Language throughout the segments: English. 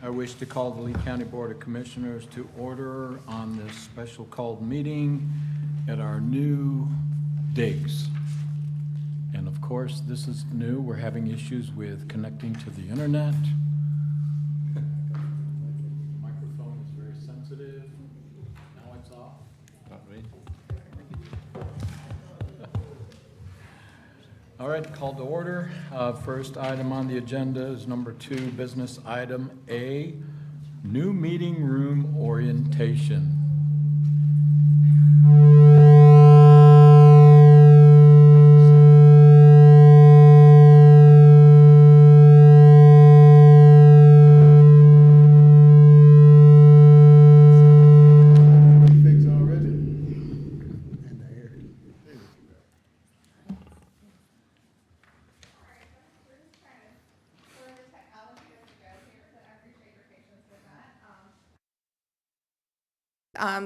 I wish to call the Lee County Board of Commissioners to order on this special called meeting at our new digs. And of course, this is new. We're having issues with connecting to the internet. Microphone is very sensitive. Now it's off. Not me. All right, call to order. First item on the agenda is number 2, business item A, new meeting room orientation.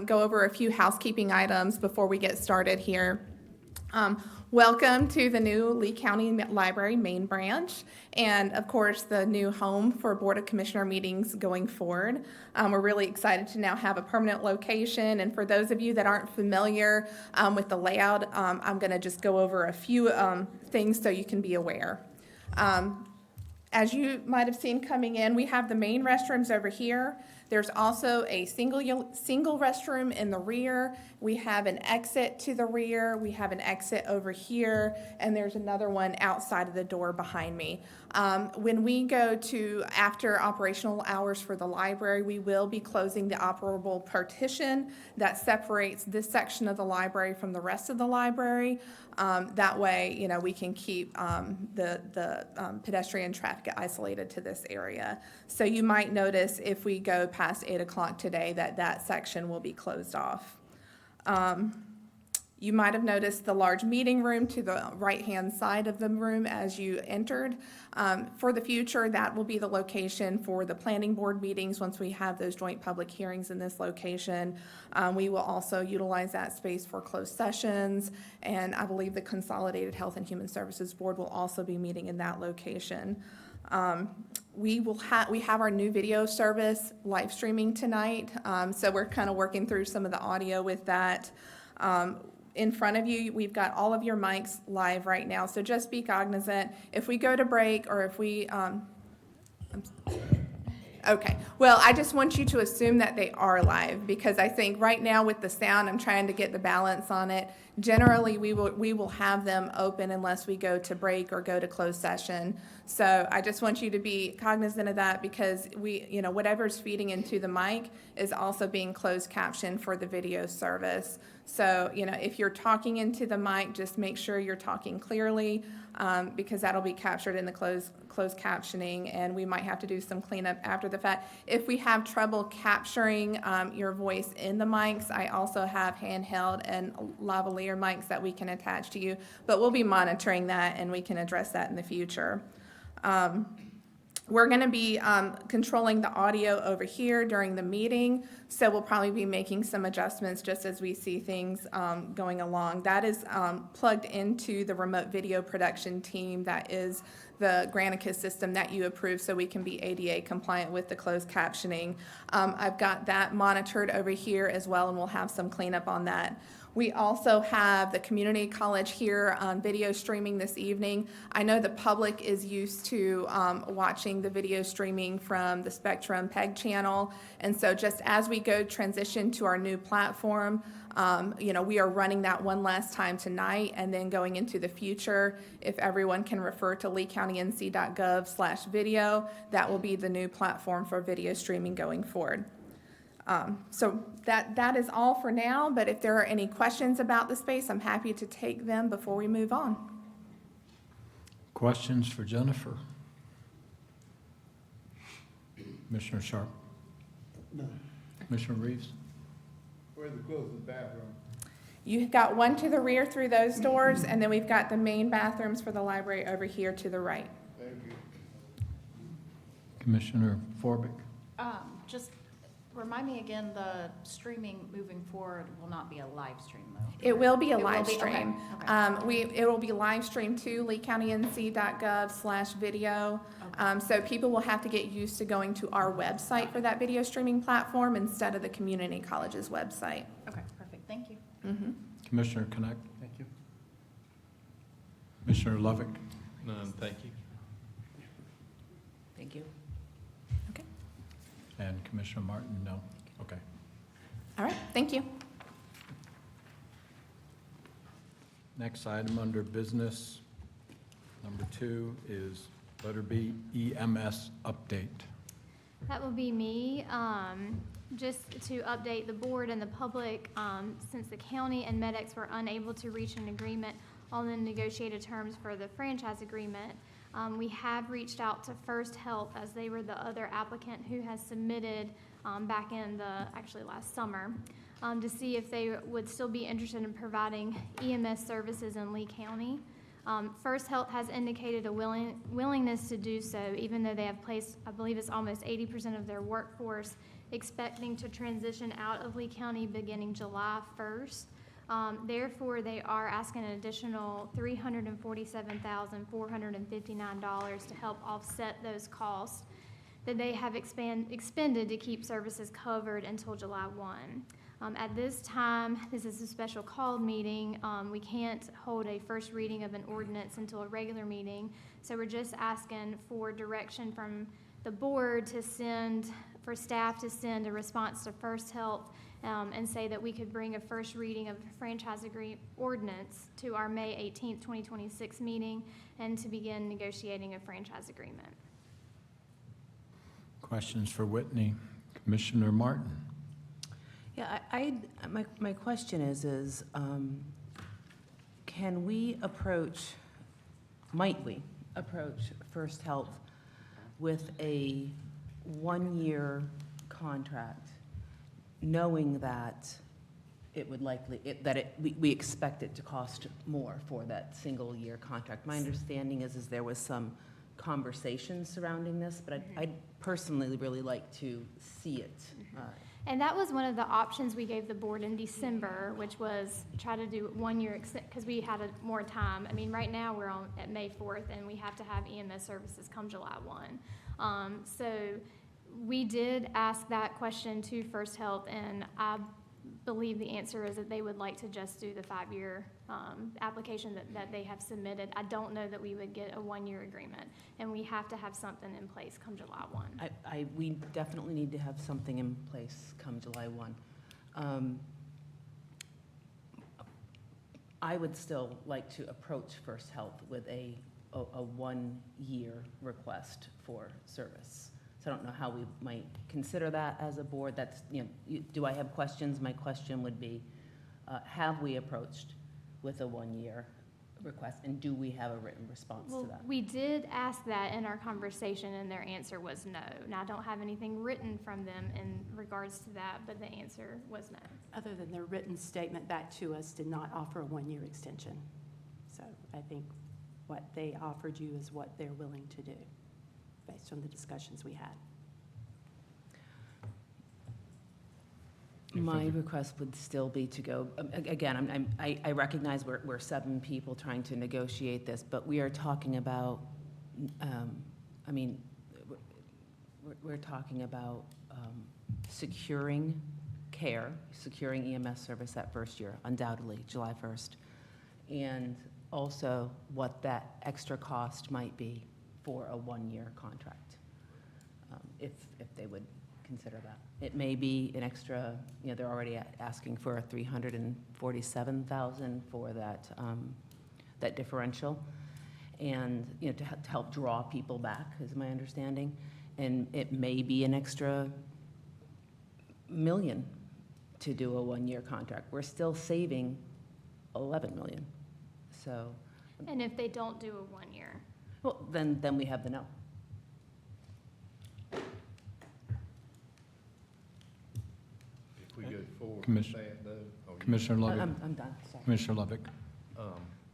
Go over a few housekeeping items before we get started here. Welcome to the new Lee County Library main branch, and of course, the new home for Board of Commissioner meetings going forward. We're really excited to now have a permanent location, and for those of you that aren't familiar with the layout, I'm going to just go over a few things so you can be aware. As you might have seen coming in, we have the main restrooms over here. There's also a single restroom in the rear. We have an exit to the rear. We have an exit over here, and there's another one outside of the door behind me. When we go to after operational hours for the library, we will be closing the operable partition that separates this section of the library from the rest of the library. That way, we can keep the pedestrian traffic isolated to this area. So you might notice if we go past 8 o'clock today that section will be closed off. You might have noticed the large meeting room to the right-hand side of the room as you entered. For the future, that will be the location for the planning board meetings once we have those joint public hearings in this location. We will also utilize that space for closed sessions, and I believe the Consolidated Health and Human Services Board will also be meeting in that location. We have our new video service live streaming tonight, so we're kind of working through some of the audio with that. In front of you, we've got all of your mics live right now, so just be cognizant. If we go to break or if we, okay, well, I just want you to assume that they are live, because I think right now with the sound, I'm trying to get the balance on it. Generally, we will have them open unless we go to break or go to closed session. So I just want you to be cognizant of that, because whatever's feeding into the mic is also being closed captioned for the video service. So, if you're talking into the mic, just make sure you're talking clearly, because that'll be captured in the closed captioning, and we might have to do some cleanup after the fact. If we have trouble capturing your voice in the mics, I also have handheld and lavalier mics that we can attach to you, but we'll be monitoring that, and we can address that in the future. We're going to be controlling the audio over here during the meeting, so we'll probably be making some adjustments just as we see things going along. That is plugged into the remote video production team. That is the Granicus system that you approved, so we can be ADA compliant with the closed captioning. I've got that monitored over here as well, and we'll have some cleanup on that. We also have the community college here on video streaming this evening. I know the public is used to watching the video streaming from the Spectrum PEG channel, and so just as we go transition to our new platform, we are running that one last time tonight, and then going into the future, if everyone can refer to leecountync.gov/video, that will be the new platform for video streaming going forward. So that is all for now, but if there are any questions about the space, I'm happy to take them before we move on. Questions for Jennifer? Commissioner Sharp? No. Commissioner Reeves? Where's the closest bathroom? You've got one to the rear through those doors, and then we've got the main bathrooms for the library over here to the right. Thank you. Commissioner Forbick? Just Remind me again, the streaming moving forward will not be a live stream though? It will be a It will live be? Okay, stream. okay. It will be live streamed to leecountyNC.gov/video. Okay. So people will have to get used to going to our website for that video streaming platform instead of the community college's website. Okay, perfect, thank you. Mhm. Commissioner Connect, Thank you. Commissioner Lovick, None, thank you. Thank you. Okay. and Commissioner Martin, no? Okay. All right, thank you. Next item under business, number 2 is letter B, EMS update. That will be me. Just to update the board and the public, since the county and MedEx were unable to reach an agreement on the negotiated terms for the franchise agreement, we have reached out to First Health, as they were the other applicant who has submitted back in actually last summer, to see if they would still be interested in providing EMS services in Lee County. First Health has indicated a willingness to do so, even though they have placed, I believe it's almost 80% of their workforce expecting to transition out of Lee County beginning July 1st. Therefore, they are asking an additional $347,459 to help offset those costs that they have expended to keep services covered until July 1. At this time, this is a special called meeting. We can't hold a first reading of an ordinance until a regular meeting. So we're just asking for direction from the board for staff to send a response to First Health and say that we could bring a first reading of the franchise ordinance to our May 18th, 2026 meeting and to begin negotiating a franchise agreement. Questions for Whitney? Commissioner Martin? Yeah, my question is, might we approach First Health with a one-year contract, knowing that it would we expect it to cost more for that single-year contract? My understanding is there was some conversation surrounding this, but I'd personally really like to see it. And that was one of the options we gave the board in December, which was try to do 1 year, because we had more time. I mean, right now, we're at May 4th, and we have to have EMS services come July 1. So we did ask that question to First Health, and I believe the answer is that they would like to just do the 5-year application that they have submitted. I don't know that we would get a 1-year agreement, and we have to have something in place come July 1. We definitely need to have something in place come July 1. I would still like to approach First Health with a 1-year request for service. So I don't know how we might consider that as a board. That's, do I have questions? My question would be, have we approached with a 1-year request, and do we have a written response to that? We did ask that in our conversation, and their answer was no. Now, I don't have anything written from them in regards to that, but the answer was no. Other than their written statement back to us did not offer a 1-year extension. So I think what they offered you is what they're willing to do, based on the discussions we had. My request would still be to go, again, I recognize we're 7 people trying to negotiate this, but we are talking about, we're talking about securing care, securing EMS service that first year, undoubtedly, July 1st, and also what that extra cost might be for a 1-year contract, if they would consider that. It may be an extra, they're already asking for a $347,000 for that, that differential, and, to help draw people back, is my understanding. And it may be an extra $1 million to do a 1-year contract. We're still saving $11 million, so. And if they don't do a 1 year? Well, then we have the no. If we go forward with Commission- that, though. Commissioner Lovick? I'm done, sorry. Commissioner Lovick?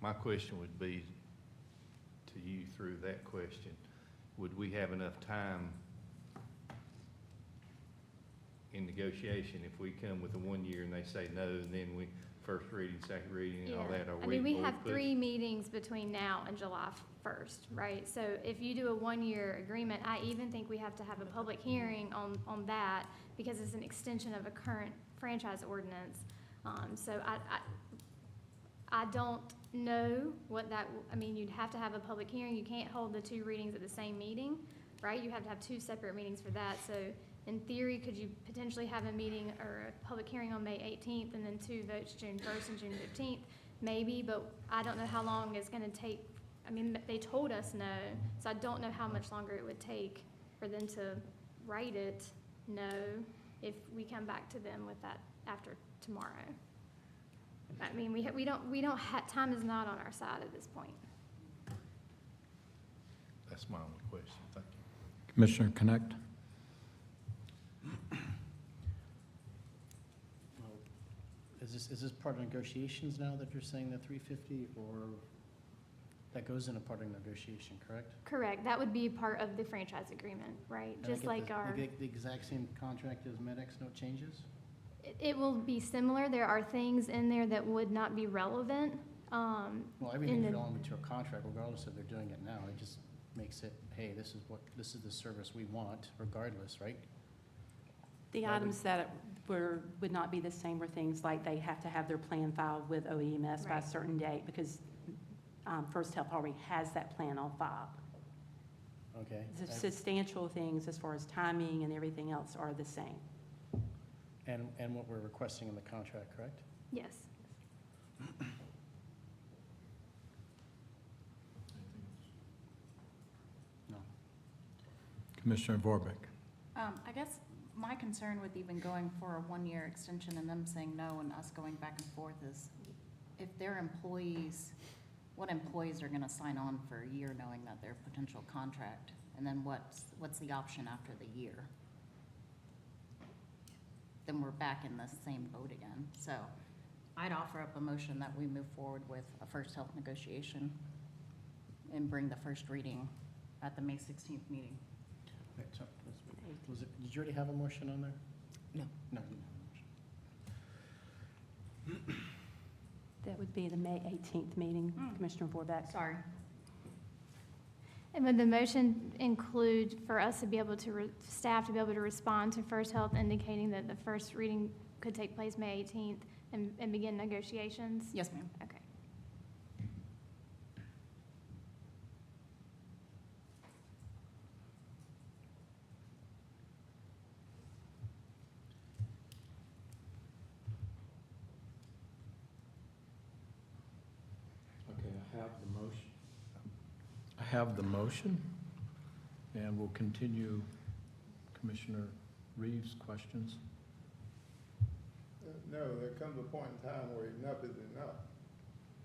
My question would be to you through that question. Would we have enough time in negotiation, if we come with a 1 year and they say no, and then we, first reading, second reading and all Yeah. that, are I we? mean, we will have push- 3 meetings between now and July 1st, right? So if you do a 1-year agreement, I even think we have to have a public hearing on that because it's an extension of a current franchise ordinance. So I don't know what that, I mean, you'd have to have a public hearing. You can't hold the 2 readings at the same meeting, right? You have to have 2 separate meetings for that. So in theory, could you potentially have a meeting or a public hearing on May 18th and then 2 votes June 1st and June 15th? Maybe, but I don't know how long it's gonna take. I mean, they told us no, so I don't know how much longer it would take for them to write it no if we come back to them with that after tomorrow. I mean, we don't have, time is not on our side at this point. That's my only question. Thank you. Commissioner Connect? Well, is this part of negotiations now that you're saying the 350, or that goes in a part of negotiation, correct? Correct, that would be part of the franchise agreement, right? And I Just get like the- our, The exact same contract as MedX, no changes? it will be similar. There are things in there that would not be relevant. Well, In everything's the- relevant to a contract regardless if they're doing it now. It just makes it, hey, this is the service we want regardless, right? The Why would- items that would not be the same were things like they have to have their plan filed with OEMS by a Right. certain date because First Health already has that plan on file. Okay. The substantial things as far as timing and everything else are the same. And what we're requesting in the contract, correct? Yes. No. Commissioner Vorbeck? I guess my concern with even going for a 1-year extension and them saying no and us going back and forth is if their employees, what employees are gonna sign on for a year knowing that their potential contract? And then what's the option after the year? Then we're back in the same boat again. So I'd offer up a motion that we move forward with a First Health negotiation and bring the first reading at the May 16th meeting. Wait, so, did you already have a motion on there? No. No, you didn't have a motion. That would be the May 18th meeting, Commissioner Vorbeck. Sorry. And would the motion include for us to be able to, staff to be able to respond to First Health indicating that the first reading could take place May 18th and begin negotiations? Yes, ma'am. Okay. Okay, I have the motion. I have the motion, and we'll continue Commissioner Reeves' questions. No, there comes a point in time where enough is enough.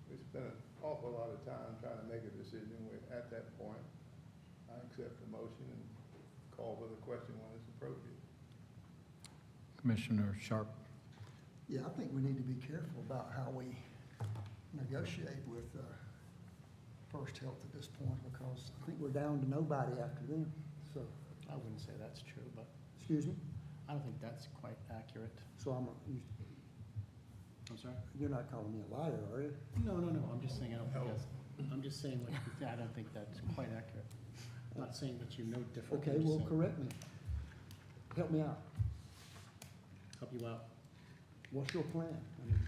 We spent an awful lot of time trying to make a decision. We're at that point. I accept the motion and call for the question when it's appropriate. Commissioner Sharp? Yeah, I think we need to be careful about how we negotiate with First Health at this point, because I think we're down to nobody after them. So, I wouldn't say that's true, but excuse me? I don't think that's quite accurate. So I'm sorry? you're not calling me a liar, are you? No, I'm just saying I don't think that's, I'm just saying, like, I don't think that's quite accurate. I'm not saying that you know different. Okay, I'm just well, saying- correct me. Help me out. Help you out. What's your plan? I mean,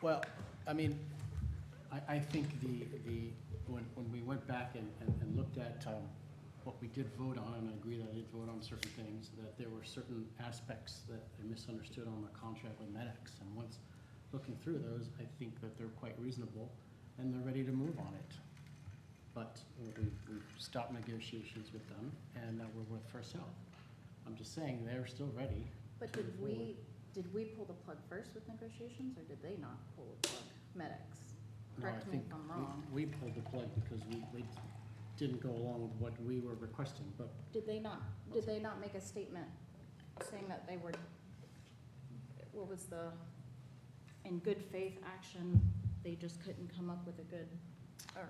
Well, I mean, I think when we went back and looked at what we did vote on, and I agree that I did vote on certain things, that there were certain aspects that I misunderstood on the contract with MedX. And once looking through those, I think that they're quite reasonable and they're ready to move on it. But we've stopped negotiations with them and now we're with First Health. I'm just saying they're still ready. But to move forward. did we pull the plug first with negotiations, or did they not pull the plug? MedX? No, I Correct me think if I'm wrong. we pulled the plug because we didn't go along with what we were requesting, but Did they not make a statement saying that they were, what was in good faith action, they just couldn't come up with a good, or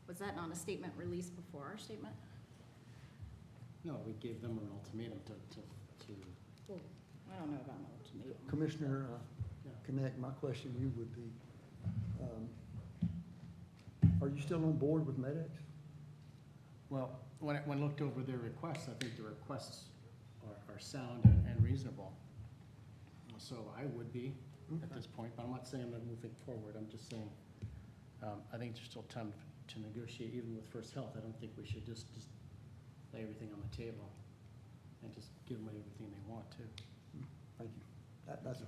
was that not a statement released before our statement? no, we gave them an ultimatum to Well, I don't know about an ultimatum. Commissioner Yeah. Connect, my question to you would be, are you still on board with MedX? Well, when I looked over their requests, I think the requests are sound and reasonable. So I would be at this point, but I'm not saying I'm not moving forward. I'm just saying, I think there's still time to negotiate even with First Health. I don't think we should just lay everything on the table and just give them everything they want to. Thank you. That's all.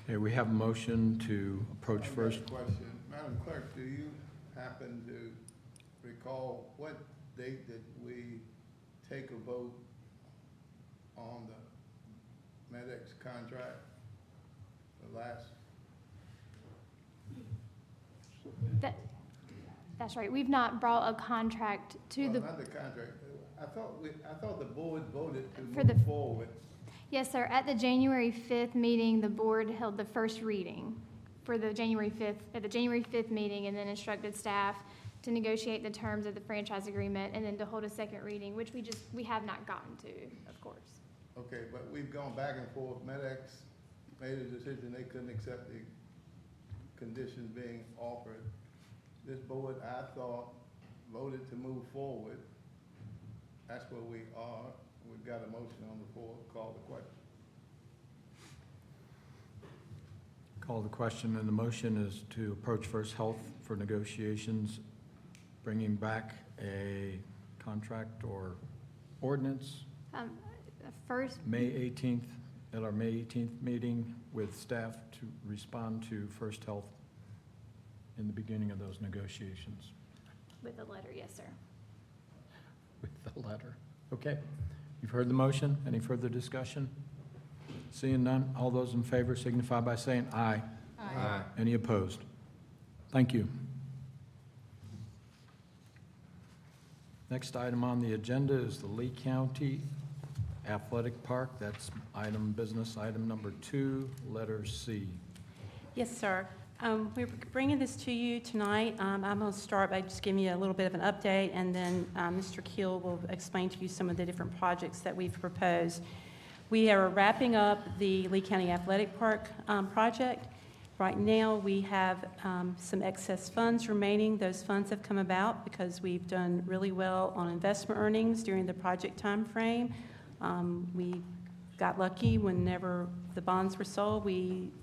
Okay, we have a motion to approach I've got first. a question. Madam Clerk, do you happen to recall what date did we take a vote on the MedX contract? The last, That's right. We've not brought a contract to well, the, not the contract. I thought the board voted For to the- move forward. yes, sir. At the January 5th meeting, the board held the first reading for the January 5th, at the January 5th meeting, and then instructed staff to negotiate the terms of the franchise agreement and then to hold a second reading, which we have not gotten to, of course. Okay, but we've gone back and forth. MedX made a decision they couldn't accept the conditions being offered. This board, I thought, voted to move forward. That's where we are. We've got a motion on the floor. Call the question. Call the question, and the motion is to approach First Health for negotiations, bringing back a contract or ordinance First, May 18th, at our May 18th meeting with staff to respond to First Health in the beginning of those negotiations with a letter, yes, sir. with the letter. Okay, you've heard the motion. Any further discussion? Seeing none, all those in favor signify by saying aye. Aye. Any opposed? Thank you. Next item on the agenda is the Lee County Athletic Park. That's business item number 2, letter C. Yes, sir. We're bringing this to you tonight. I'm going to start by just giving you a little bit of an update, and then Mr. Keel will explain to you some of the different projects that we've proposed. We are wrapping up the Lee County Athletic Park project. Right now, we have some excess funds remaining. Those funds have come about because we've done really well on investment earnings during the project time frame. We got lucky whenever the bonds were sold,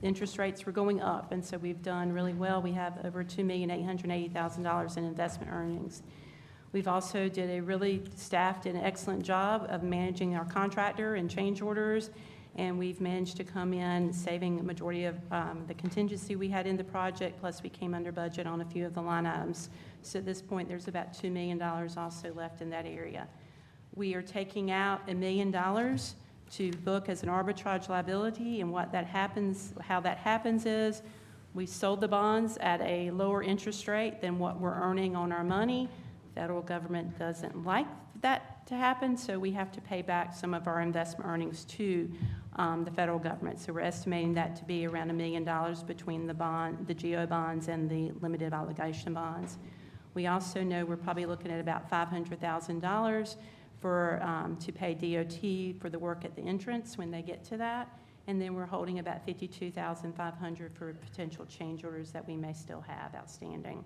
interest rates were going up, and so we've done really well. We have over $2,880,000 in investment earnings. We've also staff did an excellent job of managing our contractor and change orders, and we've managed to come in saving a majority of the contingency we had in the project, plus we came under budget on a few of the line items. So at this point, there's about $2 million also left in that area. We are taking out $1 million to book as an arbitrage liability, and how that happens is we sold the bonds at a lower interest rate than what we're earning on our money. Federal government doesn't like that to happen, so we have to pay back some of our investment earnings to the federal government. So we're estimating that to be around $1 million between the GO bonds and the limited obligation bonds. We also know we're probably looking at about $500,000 to pay DOT for the work at the entrance when they get to that. And then we're holding about $52,500 for potential change orders that we may still have outstanding.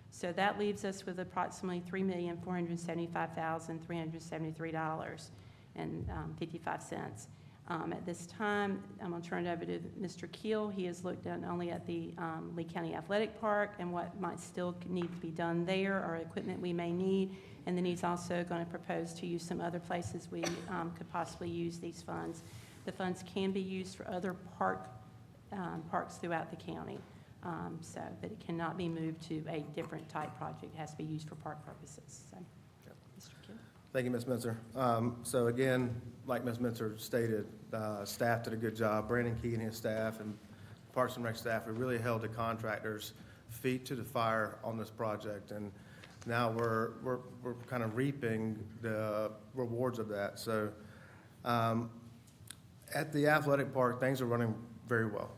So that leaves us with approximately $3,475,373.55. At this time, I'm going to turn it over to Mr. Keel. He has looked not only at the Lee County Athletic Park and what might still need to be done there, or equipment we may need, and then he's also going to propose to use some other places we could possibly use these funds. The funds can be used for other parks throughout the county, but it cannot be moved to a different type project. It has to be used for park purposes. So, Mr. Keel. Thank you, Ms. Minzer. So again, like Ms. Minzer stated, staff did a good job. Brandon Key and his staff and Parks and Rec staff, we really held the contractors' feet to the fire on this project, and now we're kind of reaping the rewards of that. So at the athletic park, things are running very well.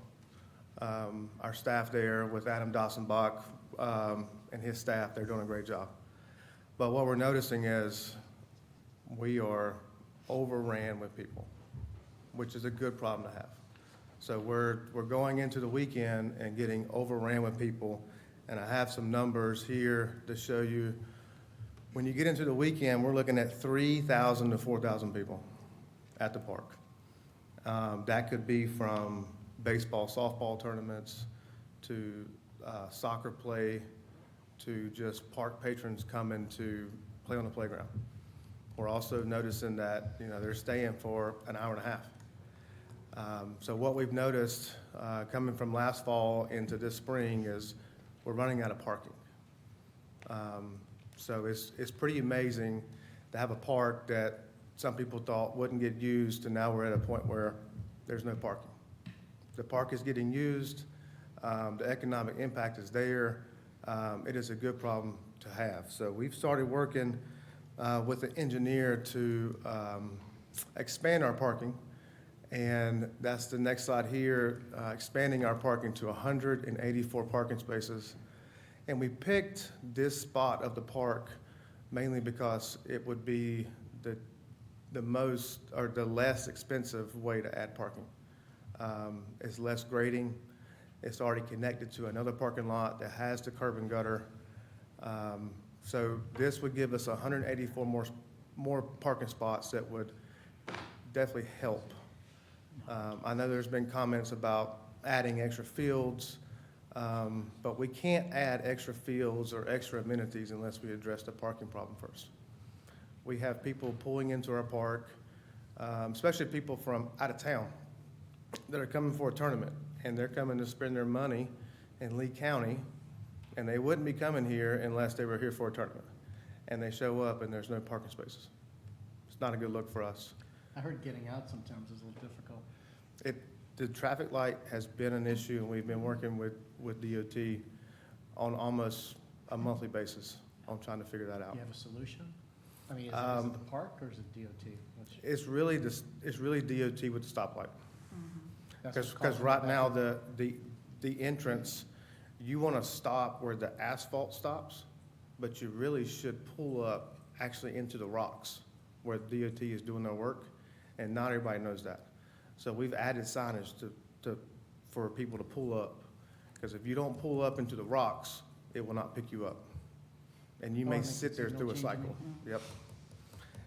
Our staff there with Adam Dawson-Bach and his staff, they're doing a great job. But what we're noticing is we are overran with people. which is a good problem to have. So we're going into the weekend and getting overran with people, and I have some numbers here to show you. When you get into the weekend, we're looking at 3,000 to 4,000 people at the park. That could be from baseball, softball tournaments, to soccer play, to just park patrons coming to play on the playground. We're also noticing that, you know, they're staying for an hour and a half. So what we've noticed, coming from last fall into this spring, is we're running out of parking. So it's pretty amazing to have a park that some people thought wouldn't get used, and now we're at a point where there's no parking. The park is getting used, the economic impact is there. It is a good problem to have. So we've started working with an engineer to expand our parking, and that's the next slide here, expanding our parking to 184 parking spaces. And we picked this spot of the park mainly because it would be the most, or the less expensive way to add parking. It's less grading. It's already connected to another parking lot that has the curb and gutter. So this would give us 184 more parking spots that would definitely help. I know there's been comments about adding extra fields, but we can't add extra fields or extra amenities unless we address the parking problem first. We have people pulling into our park, especially people from out of town that are coming for a tournament, and they're coming to spend their money in Lee County, and they wouldn't be coming here unless they were here for a tournament. And they show up and there's no parking spaces. It's not a good look for us. I heard getting out sometimes is a little difficult. The traffic light has been an issue, and we've been working with DOT on almost a monthly basis on trying to figure that out. Do you have a solution? I mean, is it the park or is it DOT? It's really DOT with the stoplight. That's what's Because causing right the now, back- the entrance, you want to stop where the asphalt stops, but you really should pull up actually into the rocks where DOT is doing their work, and not everybody knows that. So we've added signage for people to pull up, because if you don't pull up into the rocks, it will not pick you up. And you Oh, may it makes sit the there signal through a change cycle. Yep.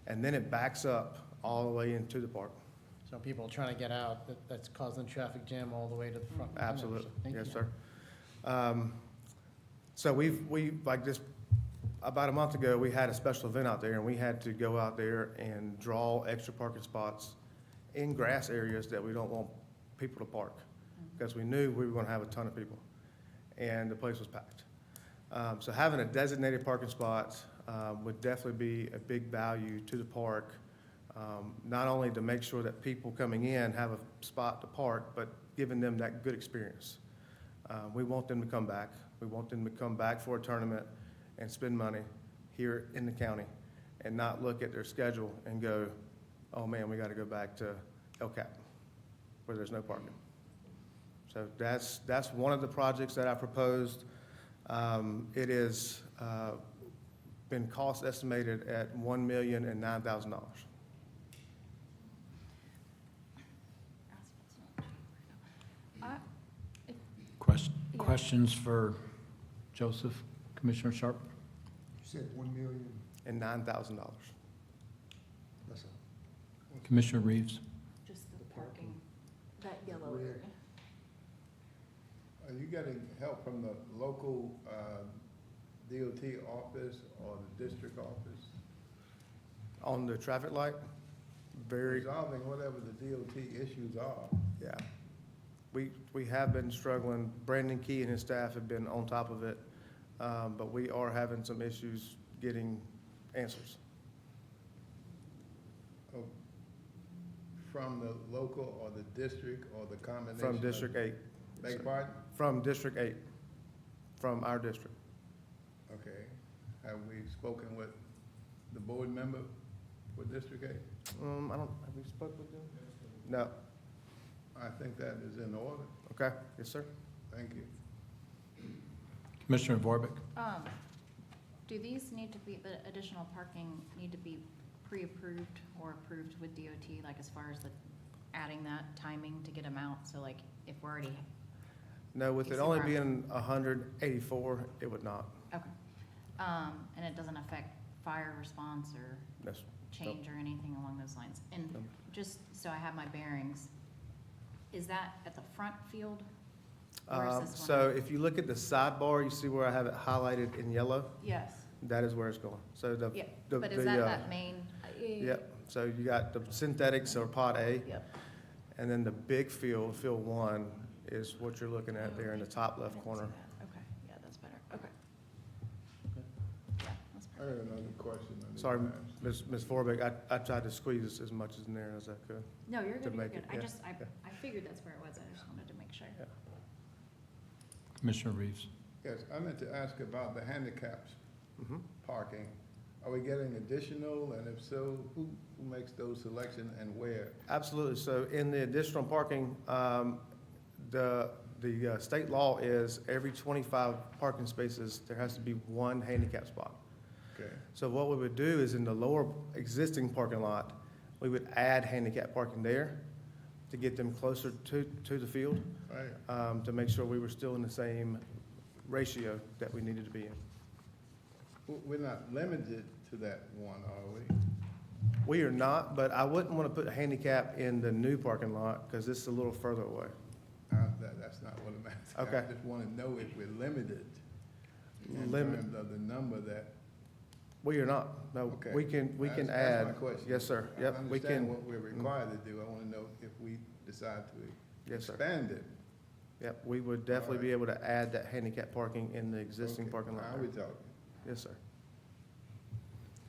And then it backs up all the way into the park. So people trying to get out, that's causing traffic jam all the way to the front. Absolutely, Thank yes, you. sir. So we like just, about a month ago, we had a special event out there, and we had to go out there and draw extra parking spots in grass areas that we don't want people to park, because we knew we were gonna have a ton of people, and the place was packed. So having a designated parking spot would definitely be a big value to the park, not only to make sure that people coming in have a spot to park, but giving them that good experience. We want them to come back. We want them to come back for a tournament and spend money here in the county, and not look at their schedule and go, oh man, we gotta go back to El Cap, where there's no parking. So that's one of the projects that I proposed. It is been cost estimated at $1,009,000. Questions for Joseph, Commissioner Sharp? You said 1,000,000, And $9,000. that's a, Commissioner Reeves? Just the parking, that yellow Red. area. Are you getting help from the local DOT office or the district office? On the traffic light, very, Resolving whatever the DOT issues are. yeah. We have been struggling. Brandon Key and his staff have been on top of it, but we are having some issues getting answers. From the local or the district or the combination? From of- District 8. Beg your pardon? From District 8, from our district. Okay. Have we spoken with the board member for District 8? Have we spoke with them? No. I think that is in order. Okay, yes, sir. Thank you. Commissioner Vorbeck? Do these need to be, the additional parking need to be pre-approved or approved with DOT, like as far as the adding that timing to get them out? So like, if we're already, No, with it Except only for- being 184, it would not. okay. And it doesn't affect fire response or That's, change or anything along those lines? And Nope. just so I have my bearings, is that at the front field? Or is this one? So if you look at the sidebar, you see where I have it highlighted in yellow? Yes, That is where it's going. So the, yeah, the, but is the, that that main? Yep, so you got the synthetics or pod A, Yep. and then the big field, field one, is what you're looking at there in the top I left didn't corner. see that. Okay, yeah, that's better, okay. Yeah, that's I got another question. I need to Sorry, ask. Ms. Forbeck, I tried to squeeze as much as in there as I could. No, you're To good, you're make good. it, I yeah, just, yeah. I figured that's where it was. I just wanted to make sure. Yeah. Commissioner Reeves. Yes, I meant to ask about the handicaps Mhm. parking. Are we getting additional, and if so, who makes those selections and where? Absolutely. So in the additional parking, the state law is every 25 parking spaces, there has to be one handicap spot. Okay, So what we would do is in the lower existing parking lot, we would add handicap parking there to get them closer to the field, right. to make sure we were still in the same ratio that we needed to be in. We're not limited to that one, are we? We are not, but I wouldn't want to put a handicap in the new parking lot because it's a little further away. That's not what I'm asking. Okay. I just want to know if we're limited in Limit- terms of the number that. We are not. No, Okay. we can That's add. my question. Yes, sir. Yep, I we understand can. what we're required to do. I want to know if we decide to Yes, sir. expand it. Yep, we would definitely be able to add that handicap parking in the existing Okay, parking lot. Now there. we talking. Yes, sir.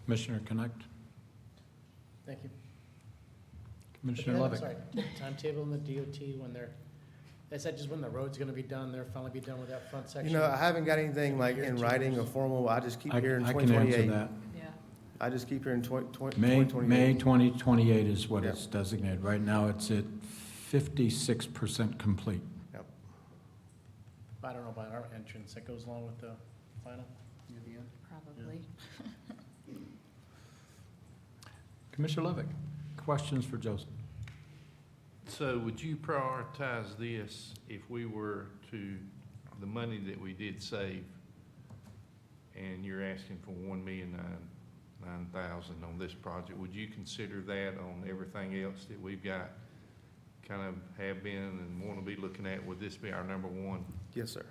Commissioner Connect. Thank you. Commissioner I'm Levick. sorry, timetable in the DOT when they said just when the road's gonna be done, they'll finally be done with that front section? You know, I haven't got anything like Year, in 2 writing or years. formal. I just keep I hearing I can answer 2028. that. Yeah. I just keep hearing 2028. May 2028 is what Yep. it's designated. Right now, it's at 56% complete. Yep. I don't know about our entrance, that goes along with the final, near the end. Probably. Commissioner Levick, questions for Joseph? So would you prioritize this if we were to, the money that we did save, and you're asking for $1,009,000 on this project, would you consider that on everything else that we've got, kind of have been and want to be looking at? Would this be our number one Yes, sir.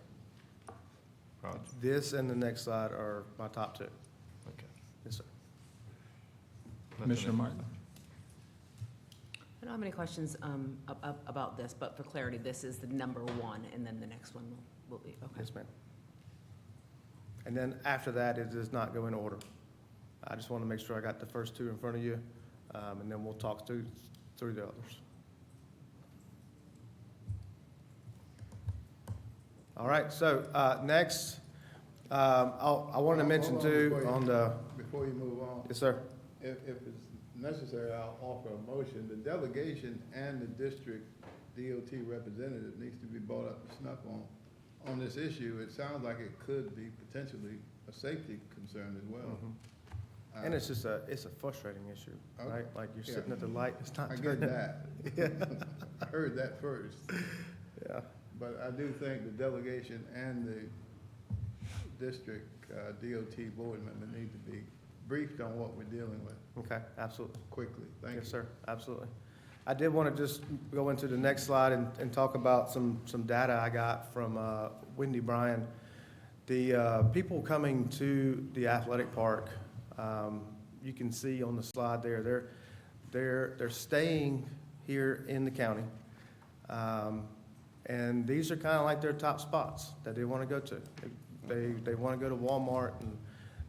project? This and the next slide are my top two. Okay. Yes, sir. Nothing Commissioner else. Martin? I don't have any questions about this, but for clarity, this is the number one, and then the next one will be, okay. Yes, ma'am. And then after that, it does not go in order. I just want to make sure I got the first two in front of you, and then we'll talk through the others. All right, so next, I wanted to mention Hold on too before you- on the, Before you move on, yes, sir. if it's necessary, I'll offer a motion. The delegation and the district DOT representative needs to be brought up to snuff on this issue. It sounds like it could be potentially a safety concern as well. Mhm. Uh, And it's a frustrating issue, Okay. right? Like you're Yeah. sitting at the light, it's not I get turning. that. I heard that first. Yeah. But I do think the delegation and the district DOT board member need to be briefed on what we're dealing with Okay, absolutely. quickly. Thank you. Yes, sir, absolutely. I did want to just go into the next slide and talk about some data I got from Wendy Bryan. The people coming to the athletic park, you can see on the slide there, they're staying here in the county. And these are kind of like their top spots that they want to go to. They want to go to Walmart, and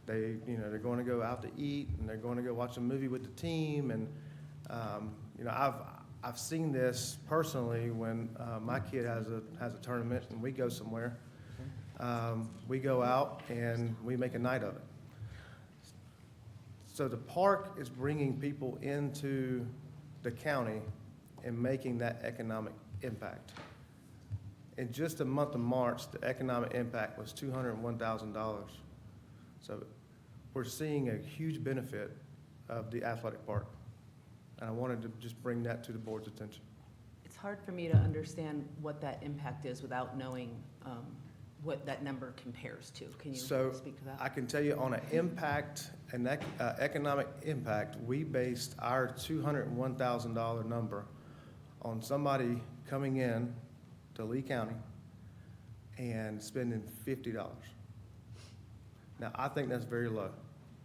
they're going to go out to eat, and they're going to go watch a movie with the team. And I've seen this personally when my kid has a tournament and we go somewhere. We go out and we make a night of it. So the park is bringing people into the county and making that economic impact. In just the month of March, the economic impact was $201,000. So we're seeing a huge benefit of the athletic park. And I wanted to just bring that to the board's attention. hard for me to understand what that impact is without knowing what that number compares to. Can you So, speak to that? I can tell you on an impact, economic impact, we based our $201,000 number on somebody coming in to Lee County and spending $50. Now, I think that's very low,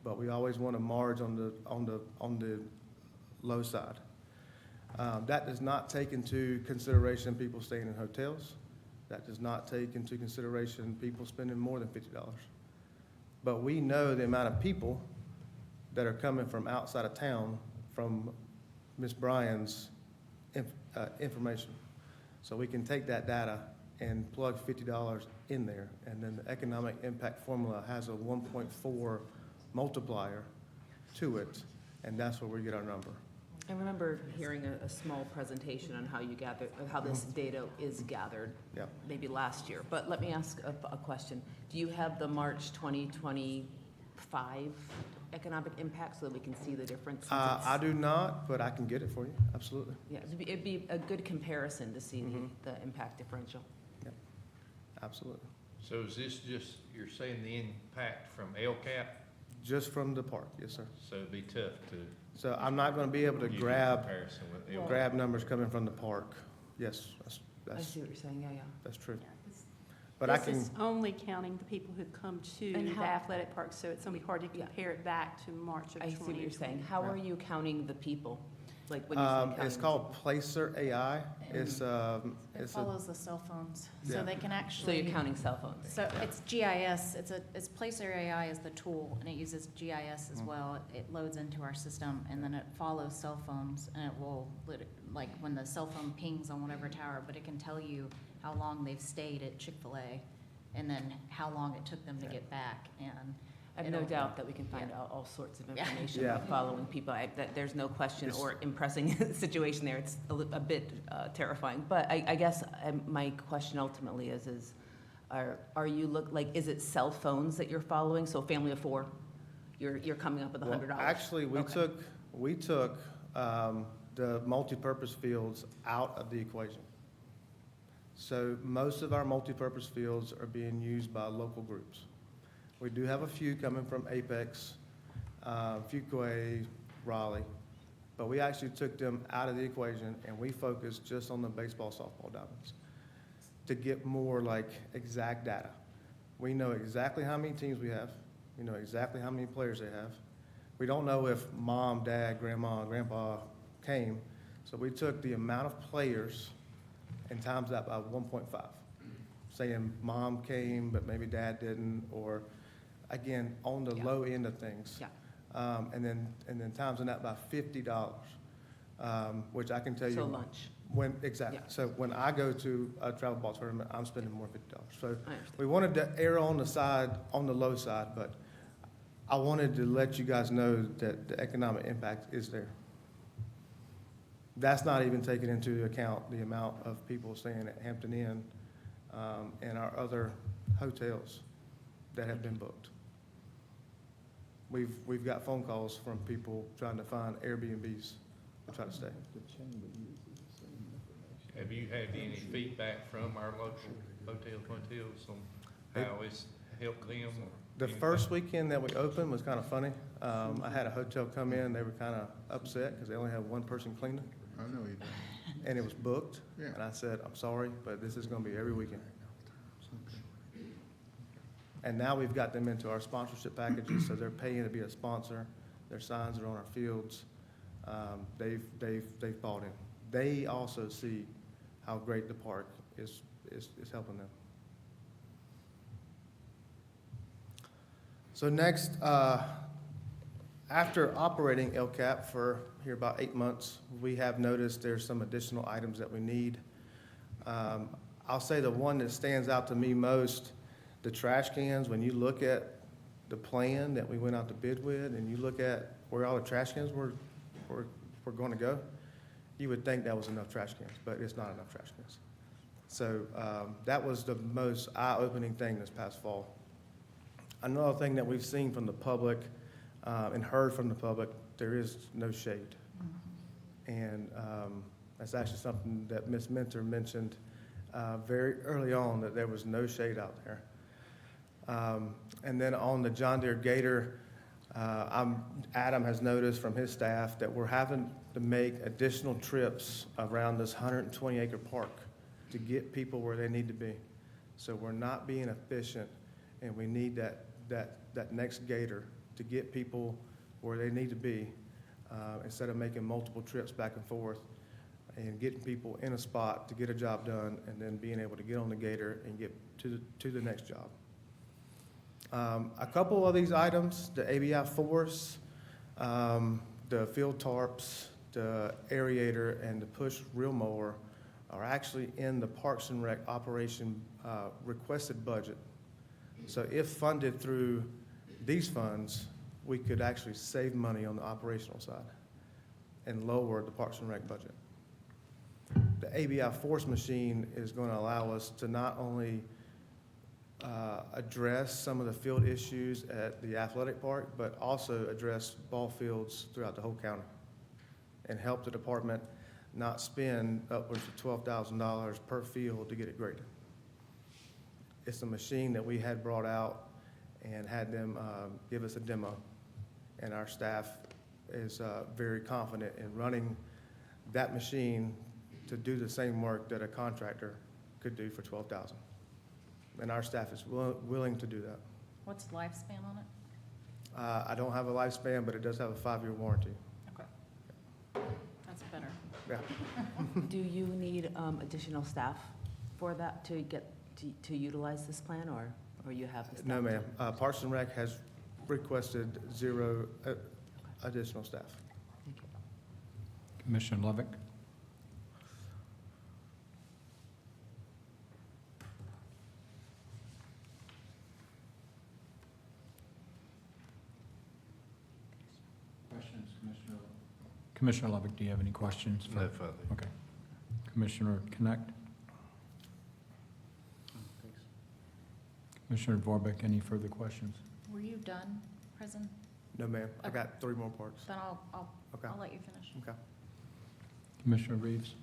but we always want to marge on the low side. That does not take into consideration people staying in hotels. That does not take into consideration people spending more than $50. But we know the amount of people that are coming from outside of town from Ms. Bryan's information. So we can take that data and plug $50 in there, and then the economic impact formula has a 1.4 multiplier to it, and that's where we get our number. I remember hearing a small presentation on how you gather, how this data is gathered, Yeah. maybe last year. But let me ask a question. Do you have the March 2025 economic impact so that we can see the difference? since it's- I do not, but I can get it for you, absolutely. Yeah, it'd be a good comparison to see Mhm. the impact differential. Absolutely. So is this just, you're saying the impact from LCAP? Just from the park, yes, sir. So it'd be tough to So I'm not gonna be able to give you a grab comparison with LCAP. grab numbers coming from the park. Yes, I that's, see what you're saying, yeah. that's true. But I This can, is only counting the people who come to And the how- athletic park, so it's gonna be hard to Yeah. compare it back to March of I see what you're 2020. saying. How are you counting the people? Like when you say counting? it's called Placer AI. It's, It it's a, follows the cell phones, Yeah. so they can So actually. you're counting cell phones? So it's GIS, it's Placer AI is the tool, and it uses GIS as well. It loads into our system, and then it follows cell phones, and it will, like, when the cell phone pings on whatever tower, but it can tell you how long they've stayed at Chick-fil-A, and then how long it took them to get back, and. I have no it'll- doubt that we can find Yeah. out all sorts of Yeah. information Yeah. about following people. That there's no question It's- or impressing situation there. It's a bit terrifying. But I guess my question ultimately is are you is it cell phones that you're following? So a family of four, you're coming up with well, $100? actually, we Okay. took the multipurpose fields out of the equation. So most of our multipurpose fields are being used by local groups. We do have a few coming from Apex, Fuquay, Raleigh, but we actually took them out of the equation and we focused just on the baseball, softball diamonds to get more like exact data. We know exactly how many teams we have. We know exactly how many players they have. We don't know if mom, dad, grandma, grandpa came. So we took the amount of players and times that by 1.5, saying mom came, but maybe dad didn't, or again, on the Yeah. low end of things. Yeah. And then timesing that by $50, which I can tell you. So lunch. Exactly. Yeah. So when I go to a travel ball tournament, I'm spending more than $50. So I understand. we wanted to err on the low side, but I wanted to let you guys know that the economic impact is there. That's not even taking into account the amount of people staying at Hampton Inn and our other hotels that have been booked. We've got phone calls from people trying to find Airbnbs to try to stay. Have you had any feedback from our local hotels on how it's helped them? The first weekend that we opened was kind of funny. I had a hotel come in, they were kind of upset because they only have one person cleaning, I know you do. and it was booked. Yeah. And I said, I'm sorry, but this is going to be every weekend. And now we've got them into our sponsorship packages, so they're paying to be a sponsor. Their signs are on our fields. They've bought in. They also see how great the park is helping them. So next, after operating LCAP for here about 8 months, we have noticed there's some additional items that we need. I'll say the one that stands out to me most, the trash cans. When you look at the plan that we went out to bid with, and you look at where all the trash cans were going to go, you would think that was enough trash cans, but it's not enough trash cans. So that was the most eye-opening thing this past fall. Another thing that we've seen from the public and heard from the public, there is no shade. And That's actually something that Ms. Mentor mentioned very early on, that there was no shade out there. And then on the John Deere Gator, Adam has noticed from his staff that we're having to make additional trips around this 120-acre park to get people where they need to be. So we're not being efficient, and we need that next Gator to get people where they need to be, instead of making multiple trips back and forth and getting people in a spot to get a job done, and then being able to get on the Gator and get to the next job. A couple of these items, the ABI force, the field tarps, the aerator, and the push reel mower are actually in the Parks and Rec operation requested budget. So if funded through these funds, we could actually save money on the operational side and lower the Parks and Rec budget. The ABI force machine is going to allow us to not only address some of the field issues at the athletic park, but also address ball fields throughout the whole county and help the department not spend upwards of $12,000 per field to get it graded. It's a machine that we had brought out and had them give us a demo, and our staff is very confident in running that machine to do the same work that a contractor could do for $12,000. And our staff is willing to do that. What's the lifespan on it? I don't have a lifespan, but it does have a 5-year warranty. Okay. That's better. Yeah. Do you need additional staff for that to get, to utilize this plan, or you have the staff? No, ma'am. Parks and Rec has requested 0 additional staff. Thank you. Commissioner Levick? Questions, Commissioner? Commissioner Levick, do you have any questions? for- No further. Okay. Commissioner Connect? Thanks. Commissioner Vorbeck, any further questions? Were you done, prison? No, ma'am. I got 3 more parks. Then I'll Okay. let you finish. Okay. Commissioner Reeves?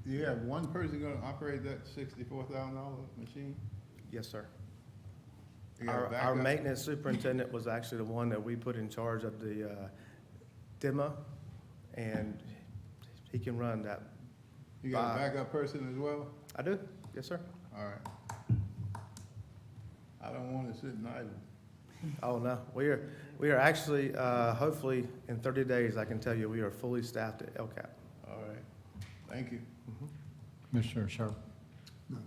You have one person gonna operate that $64,000 machine? Yes, sir. You got a Our backup? maintenance superintendent was actually the one that we put in charge of the demo, and he can run that. You got a backup person as well? I do, yes, sir. All right. I don't wanna sit idle. Oh, no, we are actually, hopefully, in 30 days, I can tell you, we are fully staffed at LCAP. All right. Thank you. Commissioner Sharp? No.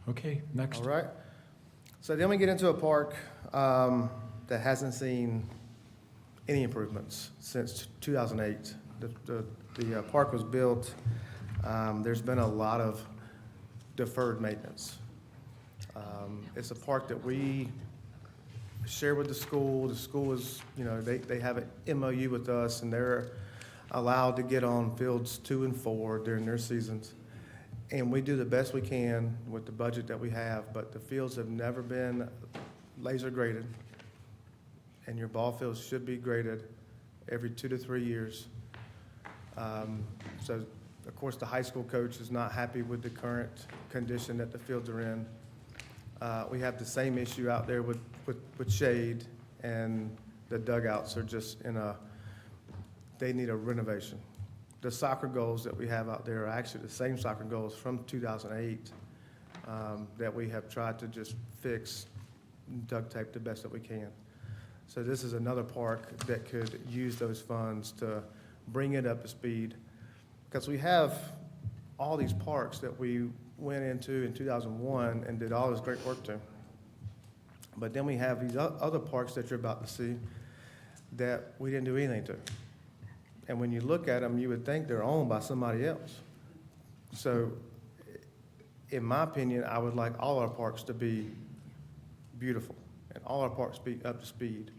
Okay, next. All right. So then we get into a park that hasn't seen any improvements since 2008. The park was built, there's been a lot of deferred maintenance. It's a park that we share with the school. The school is, they have an MOU with us, and they're allowed to get on fields 2 and 4 during their seasons. And we do the best we can with the budget that we have, but the fields have never been laser graded. And your ball fields should be graded every 2 to 3 years. So, of course, the high school coach is not happy with the current condition that the fields are in. We have the same issue out there with shade, and the dugouts are just they need a renovation. The soccer goals that we have out there are actually the same soccer goals from 2008 that we have tried to just fix, duct tape the best that we can. So this is another park that could use those funds to bring it up to speed. Because we have all these parks that we went into in 2001 and did all this great work to. But then we have these other parks that you're about to see that we didn't do anything to. And when you look at them, you would think they're owned by somebody else. So, in my opinion, I would like all our parks to be beautiful and all our parks be up to speed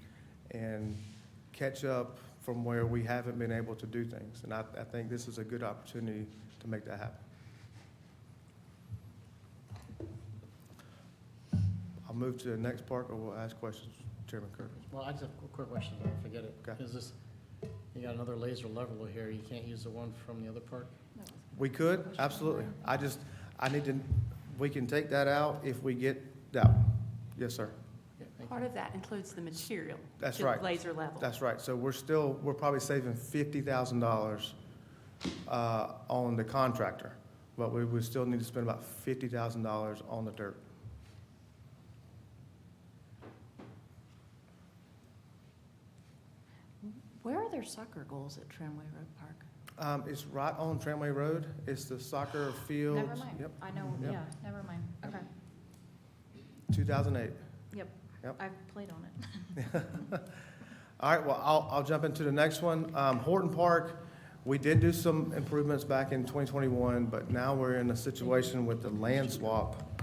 and catch up from where we haven't been able to do things. And I think this is a good opportunity to make that happen. I'll move to the next park, or we'll ask questions, Chairman Kirk. Well, I just have a quick question, before I forget it. Okay. Is this, You got another laser leveler here, you can't use the one from the other park? We could, absolutely. I need to, we can take that out if we get that. Yes, sir. Yeah, thank Part you. of that includes the material. That's to right. Laser level. That's right. So we're probably saving $50,000 on the contractor, but we would still need to spend about $50,000 on the dirt. Where are their soccer goals at Tramway Road Park? It's right on Tramway Road. It's the soccer field. Never mind. Yep, I know, Yep. yeah, never mind. Okay. 2008. Yep. Yep. I've played on it. All right, well, I'll jump into the next one. Horton Park, we did do some improvements back in 2021, but now we're in a situation with the land swap,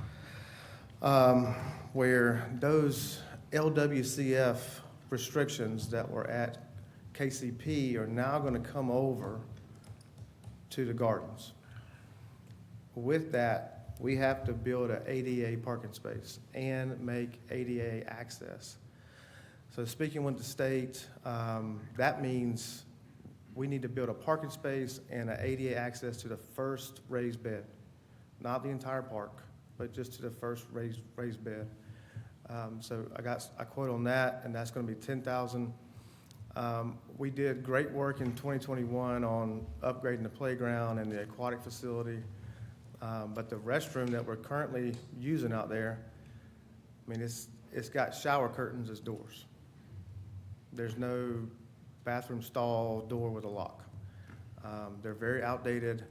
where those LWCF restrictions that were at KCP are now gonna come over to the gardens. With that, we have to build a ADA parking space and make ADA access. So speaking with the state, that means we need to build a parking space and an ADA access to the first raised bed, not the entire park, but just to the first raised bed. So I got a quote on that, and that's gonna be $10,000. We did great work in 2021 on upgrading the playground and the aquatic facility. But the restroom that we're currently using out there, I mean, it's got shower curtains as doors. There's no bathroom stall door with a lock. They're very outdated.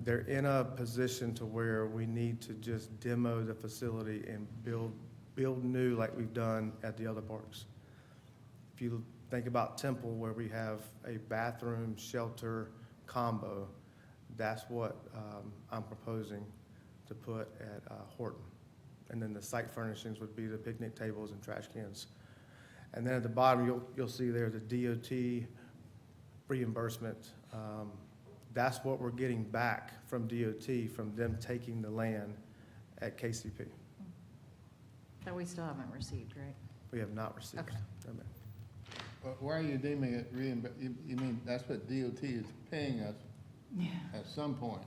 They're in a position to where we need to just demo the facility and build new like we've done at the other parks. If you think about Temple, where we have a bathroom shelter combo, that's what I'm proposing to put at Horton. And then the site furnishings would be the picnic tables and trash cans. And then at the bottom, you'll see there the DOT reimbursement. That's what we're getting back from DOT, from them taking the land at KCP. That we still haven't received, right? We have not received. Okay. No, ma'am. Why are you deeming it you mean that's what DOT is paying us at some point?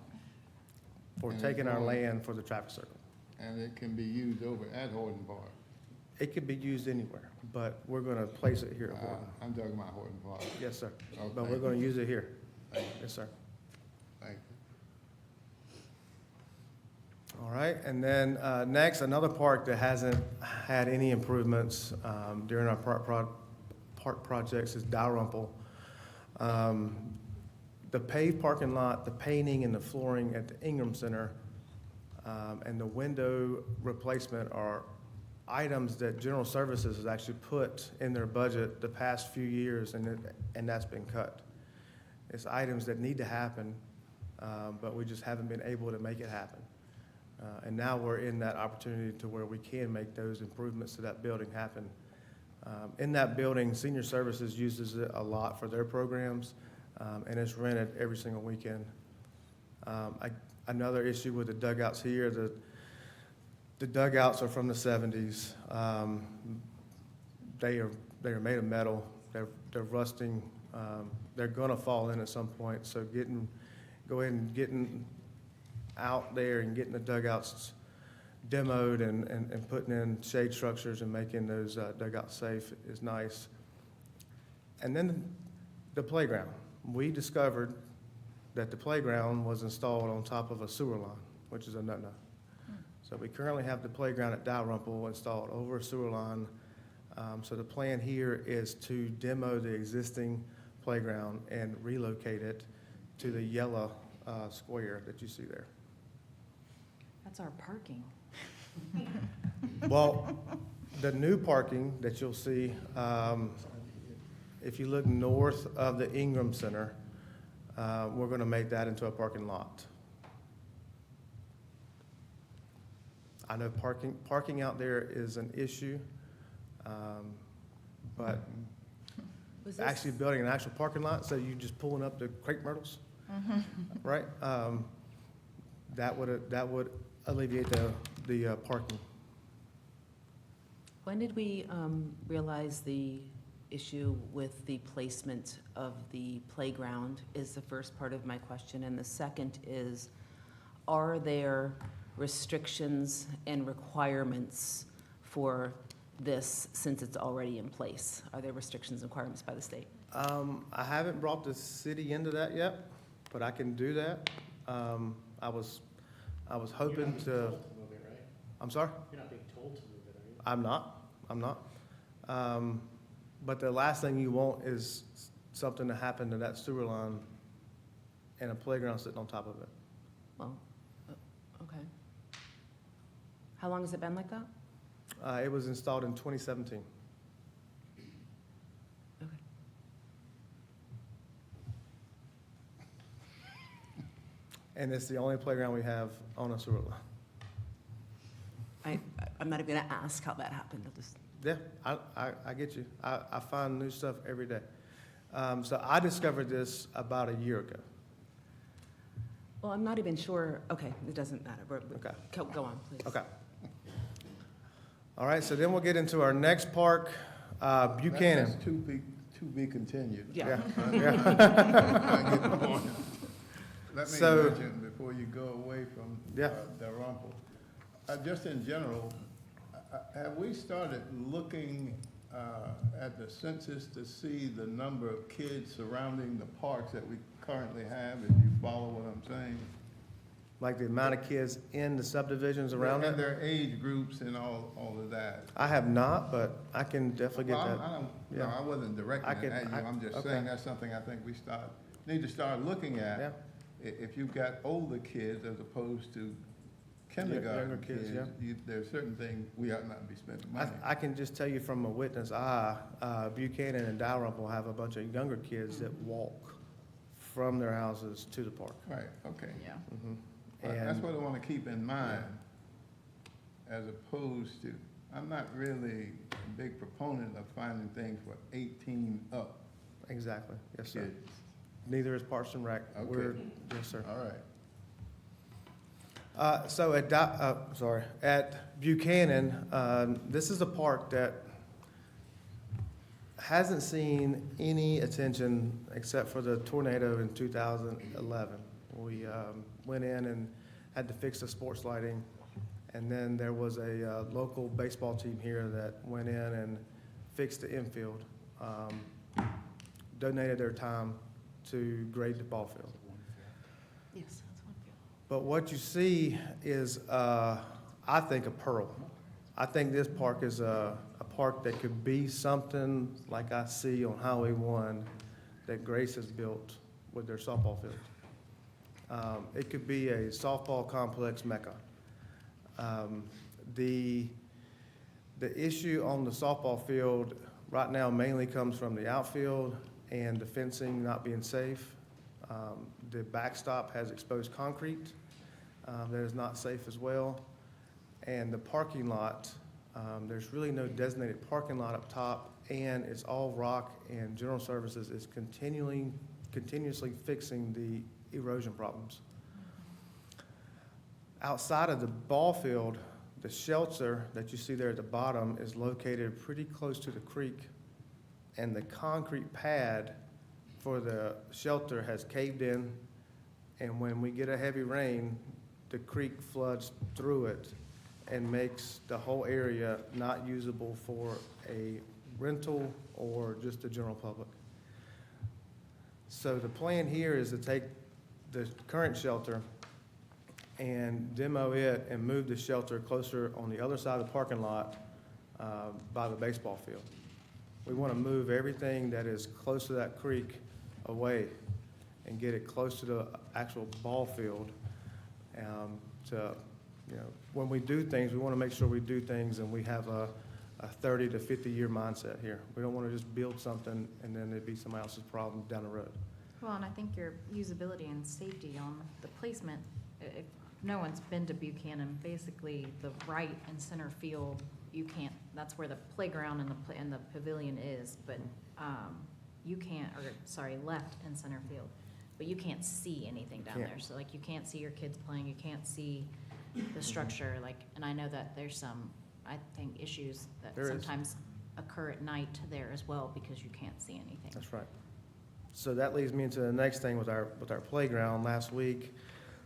For And taking it's our going- land for the traffic circle. And it can be used over at Horton Park. It could be used anywhere, but we're gonna place it here at Horton. I'm talking about Horton Park. Yes, sir. Okay. But we're gonna use it here. Thank you. Yes, sir. Thank you. All right, and then next, another park that hasn't had any improvements during our park projects is Dalrymple. The paved parking lot, the painting and the flooring at the Ingram Center, and the window replacement are items that General Services has actually put in their budget the past few years, and that's been cut. It's items that need to happen, but we just haven't been able to make it happen. And now we're in that opportunity to where we can make those improvements to that building happen. In that building, Senior Services uses it a lot for their programs, and it's rented every single weekend. Another issue with the dugouts here, the dugouts are from the 70s. They are made of metal. They're rusting. They're gonna fall in at some point. So go ahead and getting out there and getting the dugouts demoed and putting in shade structures and making those dugouts safe is nice. And then the playground. We discovered that the playground was installed on top of a sewer line, which is a no-no. So we currently have the playground at Dalrymple installed over a sewer line. So the plan here is to demo the existing playground and relocate it to the yellow square that you see there. That's our parking. Well, the new parking that you'll see, if you look north of the Ingram Center, we're going to make that into a parking lot. I know parking out there is an issue, but Was this- actually building an actual parking lot, so you just pulling up the crepe myrtles, right? That would alleviate the parking. When did we realize the issue with the placement of the playground is the first part of my question. And the second is, are there restrictions and requirements for this since it's already in place? Are there restrictions and requirements by the state? I haven't brought the city into that yet, but I can do that. I was hoping to, Move it, right? I'm sorry? You're not being told to move it, are you? I'm not. But the last thing you want is something to happen to that sewer line and a playground sitting on top of it. Well, okay. How long has it been like that? It was installed in 2017. Okay. And it's the only playground we have on a sewer line. I'm not even gonna ask how that happened. I'll just, Yeah, I get you. I find new stuff every day. So I discovered this about a year ago. well, I'm not even sure, okay, it doesn't matter. Okay. Go on, please. Okay. All right, so then we'll get into our next park, Buchanan. That's to be continued. Yeah. I get the point. Let me So- mention, before you go away from Yeah. Dalrymple, just in general, have we started looking at the census to see the number of kids surrounding the parks that we currently have, if you follow what I'm saying? Like the amount of kids in the subdivisions around And it? their age groups and all of that. I have not, but I can definitely get Well, that. I don't, no, Yeah. I wasn't I directing can- it at you, I- I'm just okay. saying that's something I think we need to start looking at. Yeah. If you've got older kids as opposed to kindergarten younger kids, kids, there's certain things we ought not be spending money. I can just tell you from a witness eye, Buchanan and Dalrymple have a bunch of younger kids that walk from their houses to the park. Right, okay. Yeah. Mhm. That's And- what I want to keep in mind, as opposed to, I'm not really a big proponent of finding things for 18 up Exactly, yes, sir. kids. Neither is Parks and Rec. Okay. We're, yes, sir. All right. So at Buchanan, this is a park that hasn't seen any attention except for the tornado in 2011. We went in and had to fix the sports lighting, and then there was a local baseball team here that went in and fixed the infield, donated their time to grade the ball field. Yes, that's one. But what you see is, I think, a pearl. I think this park is a park that could be something like I see on Highway 1 that Grace has built with their softball field. It could be a softball complex mecca. The issue on the softball field right now mainly comes from the outfield and the fencing not being safe. The backstop has exposed concrete that is not safe as well. And the parking lot, there's really no designated parking lot up top, and it's all rock, and General Services is continuously fixing the erosion problems. Outside of the ball field, the shelter that you see there at the bottom is located pretty close to the creek, and the concrete pad for the shelter has caved in, and when we get a heavy rain, the creek floods through it and makes the whole area not usable for a rental or just the general public. So the plan here is to take the current shelter and demo it and move the shelter closer on the other side of the parking lot by the baseball field. We want to move everything that is close to that creek away and get it close to the actual ball field. When we do things, we want to make sure we do things and we have a 30 to 50-year mindset here. We don't want to just build something and then it'd be somebody else's problem down the road. Well, and I think your usability and safety on the placement, if no one's been to Buchanan, basically the right and center field, you can't, that's where the playground and the pavilion is, but, you can't, left and center field, but you can't see anything down Can't. there. So like, you can't see your kids playing, you can't see the structure, like, and I know that there's some, I think, issues that There is. sometimes occur at night there as well because you can't see anything. That's right. So that leads me into the next thing with our playground. Last week,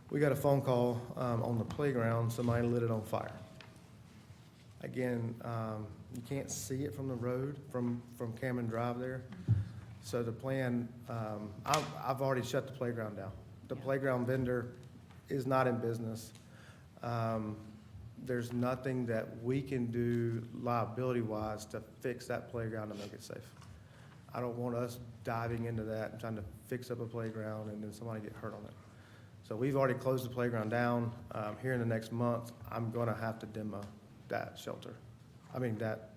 we got a phone call on the playground, somebody lit it on fire. Again, you can't see it from the road, from Cameron Drive there. So the plan, I've already shut the playground down. The playground vendor is not in business. There's nothing that we can do liability-wise to fix that playground to make it safe. I don't want us diving into that and trying to fix up a playground and then somebody get hurt on it. So we've already closed the playground down. Here in the next month, I'm gonna have to demo that shelter. I mean, that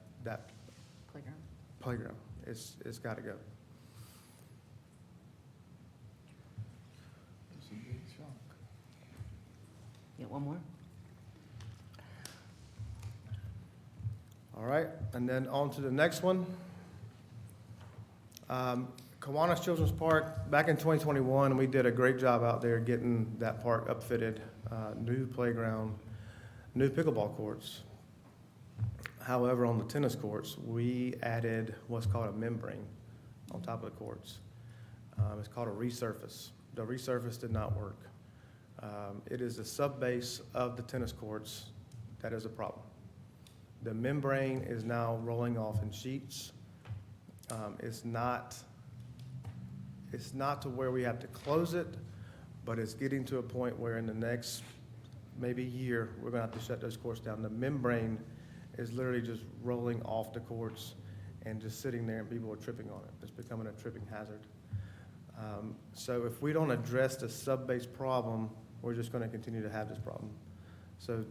playground. It's gotta go. It's a big chunk. Yeah, one more? All right, and then on to the next one. Kiwanis Children's Park, back in 2021, we did a great job out there getting that park upfitted, new playground, new pickleball courts. However, on the tennis courts, we added what's called a membrane on top of the courts. It's called a resurface. The resurface did not work. It is the sub-base of the tennis courts that is a problem. The membrane is now rolling off in sheets. It's not to where we have to close it, but it's getting to a point where in the next maybe year, we're gonna have to shut those courts down. The membrane is literally just rolling off the courts and just sitting there and people are tripping on it. It's becoming a tripping hazard. So if we don't address the sub-base problem, we're just gonna continue to have this problem. So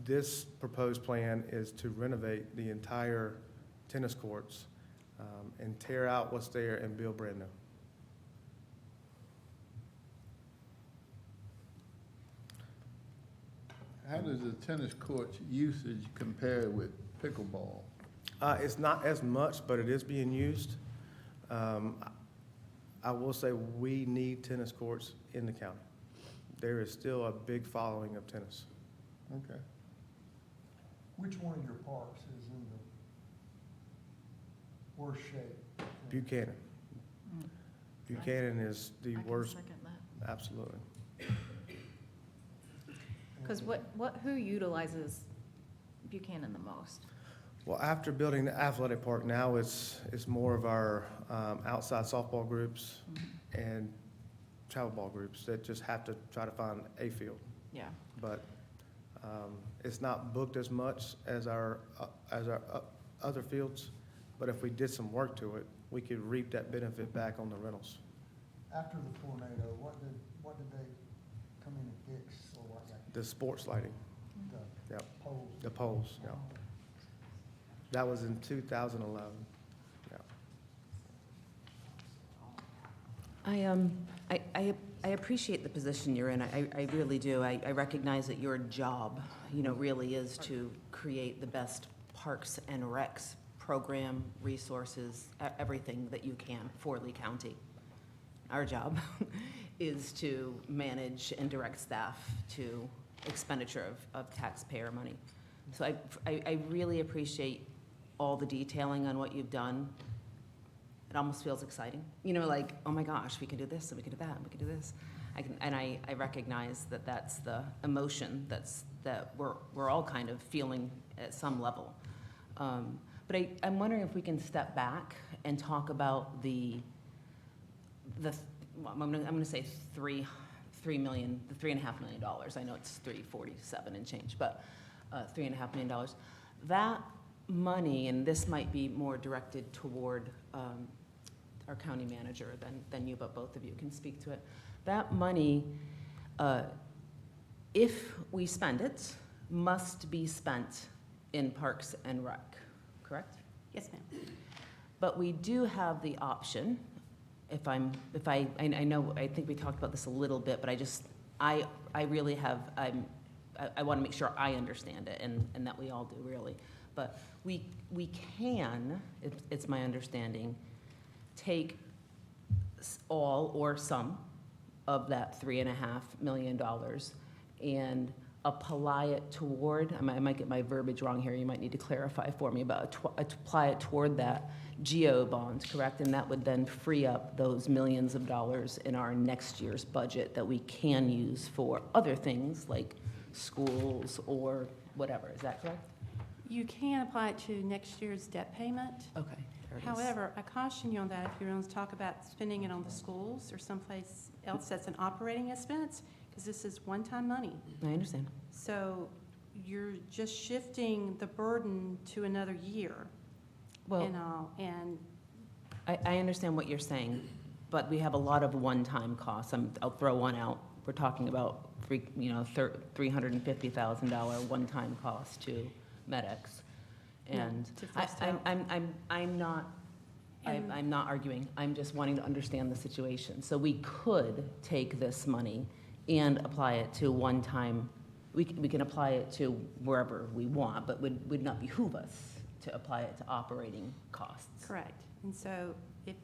this proposed plan is to renovate the entire tennis courts and tear out what's there and build brand new. How does the tennis court's usage compare with pickleball? It's not as much, but it is being used. I will say we need tennis courts in the county. There is still a big following of tennis. Okay. Which one of your parks is in the worst shape? Buchanan. Buchanan is the worst, second that. absolutely. Because who utilizes Buchanan the most? Well, after building the athletic park, now it's more of our outside softball groups and travel ball groups that just have to try to find a field. Yeah. But it's not booked as much as our other fields. But if we did some work to it, we could reap that benefit back on the rentals. After the tornado, what did they come in and fix or what? The sports lighting, The yep, poles? the poles, yeah. That was in 2011, yeah. I appreciate the position you're in. I really do. I recognize that your job, really is to create the best parks and recs program, resources, everything that you can for Lee County. Our job is to manage and direct staff to expenditure of taxpayer money. So I really appreciate all the detailing on what you've done. It almost feels exciting. Like, oh my gosh, we can do this, and we can do that, and we can do this. I recognize that that's the emotion that we're all kind of feeling at some level. But I'm wondering if we can step back and talk about I'm gonna say $3 million, the $3.5 million. I know it's 347 and change, but $3.5 million. That money, and this might be more directed toward our county manager than you, but both of you can speak to it. That money, if we spend it, must be spent in Parks and Rec, correct? Yes, ma'am. But we do have the option, I know, I think we talked about this a little bit, but I really have, I want to make sure I understand it, and that we all do, really. But we can, it's my understanding, take all or some of that $3.5 million and apply it toward, I might get my verbiage wrong here, you might need to clarify for me, but apply it toward that GO bond, correct? And that would then free up those millions of dollars in our next year's budget that we can use for other things like schools or whatever, is that correct? You can apply it to next year's debt payment. Okay. there it is. However, I caution you on that if you're going to talk about spending it on the schools or someplace else that's an operating expense, because this is one-time money. I understand. So you're just shifting the burden to another year Well, and all, and I understand what you're saying, but we have a lot of one-time costs. I'll throw one out. We're talking about, $350,000 one-time cost to MedX. And to First Health. I'm not, And- I'm not arguing. I'm just wanting to understand the situation. So we could take this money and apply it to one-time, we can apply it to wherever we want, but would not behoove us to apply it to operating costs. correct. And so if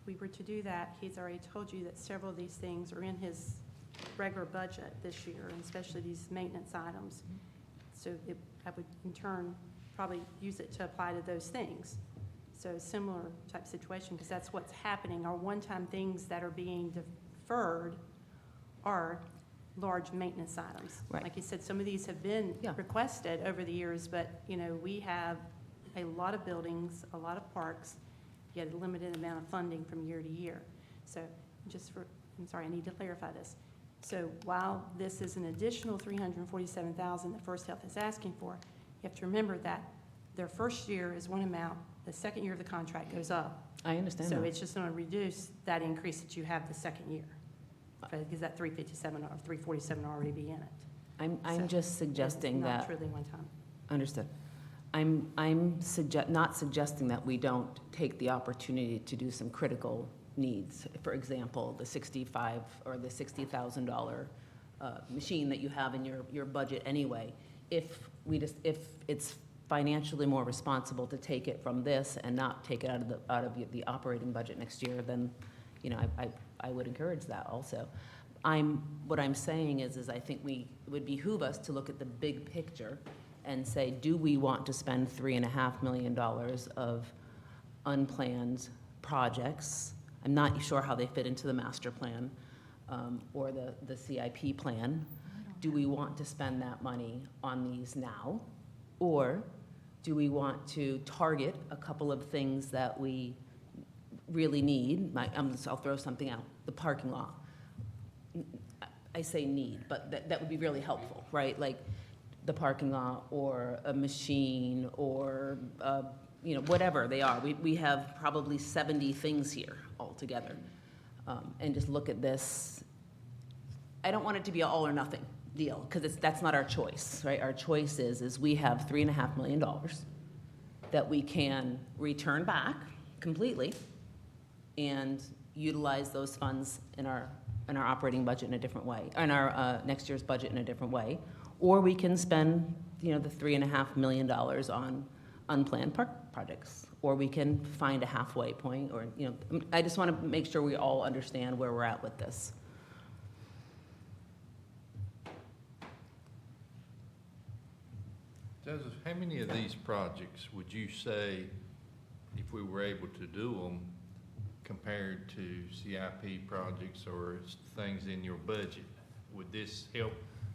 we were to do that, he's already told you that several of these things are in his regular budget this year, and especially these maintenance items. So I would in turn probably use it to apply to those things. So similar type situation, because that's what's happening. Our one-time things that are being deferred are large maintenance items. Right. Like you said, some of these have been Yeah. requested over the years, but, we have a lot of buildings, a lot of parks, yet a limited amount of funding from year to year. So I'm sorry, I need to clarify this. So while this is an additional $347,000 that First Health is asking for, you have to remember that their first year is one amount, the second year of the contract goes up. I understand So that. it's just going to reduce that increase that you have the second year. Because that 357 or 347 already be in it. I'm So just suggesting It's that. not truly one time. Understood. I'm not suggesting that we don't take the opportunity to do some critical needs. For example, the $65 or the $60,000 machine that you have in your budget anyway. If it's financially more responsible to take it from this and not take it out of the operating budget next year, then, I would encourage that also. What I'm saying is I think it would behoove us to look at the big picture and say, do we want to spend $3.5 million of unplanned projects? I'm not sure how they fit into the master plan or the CIP plan. Do we want to spend that money on these now? Or do we want to target a couple of things that we really need? I'll throw something out, the parking lot. I say need, but that would be really helpful, right? Like the parking lot or a machine or, whatever they are. We have probably 70 things here altogether. And just look at this. I don't want it to be an all or nothing deal, because that's not our choice, right? Our choice is we have $3.5 million that we can return back completely and utilize those funds in our operating budget in a different way, in our next year's budget in a different way, or we can spend, the $3.5 million on unplanned park projects, or we can find a halfway point, or, I just want to make sure we all understand where we're at with this. Joseph, how many of these projects would you say, if we were able to do them, compared to CIP projects or things in your budget, would this help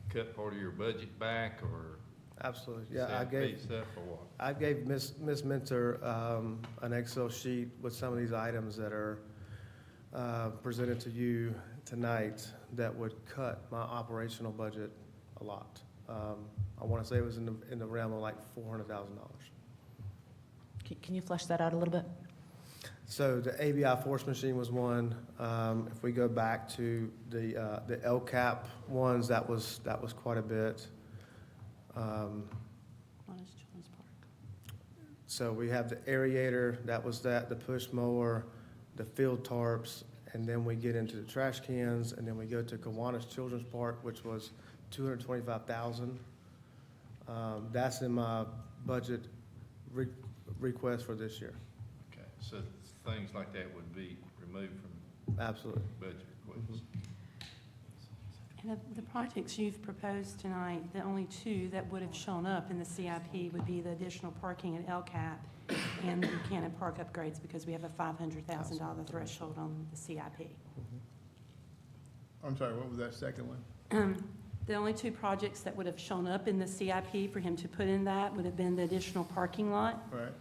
cut part of your budget back, or Absolutely, yeah, CIP stuff, or what? I gave Ms. Minter an Excel sheet with some of these items that are presented to you tonight that would cut my operational budget a lot. I want to say it was in the realm of like $400,000. Can you flesh that out a little bit? So the ABI force machine was one. If we go back to the LCAP ones, that was quite a bit. Honest Children's Park. So we have the aerator, that was that, the push mower, the field tarps, and then we get into the trash cans, and then we go to Kiwanis Children's Park, which was $225,000. That's in my budget request for this year. Okay, so things like that would be removed from Absolutely. budget requests. And of the projects you've proposed tonight, the only two that would have shown up in the CIP would be the additional parking at LCAP and the Buchanan Park upgrades, because we have a $500,000 threshold on the CIP. I'm sorry, what was that second one? The only two projects that would have shown up in the CIP for him to put in that would have been the additional parking lot Right,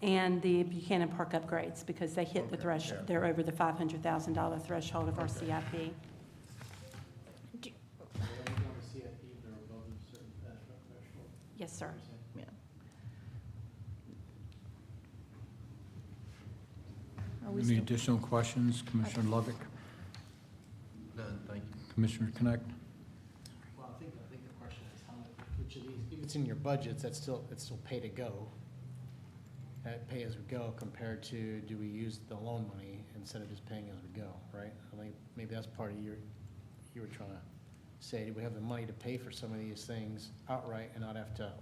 and the Buchanan Park upgrades, because they hit the Okay, threshold, yeah. they're over the $500,000 threshold of our Okay. CIP. They only go on the CIP if they're above a certain threshold. Yes, sir. Are we Any still- additional questions, Commissioner Lovick, None, thank you. Commissioner Connect? Well, I think the question is how much, which of these, if it's in your budgets, it's still pay to go. Pay as we go compared to, do we use the loan money instead of just paying as we go, right? I think maybe that's part of you were trying to say, do we have the money to pay for some of these things outright and not have to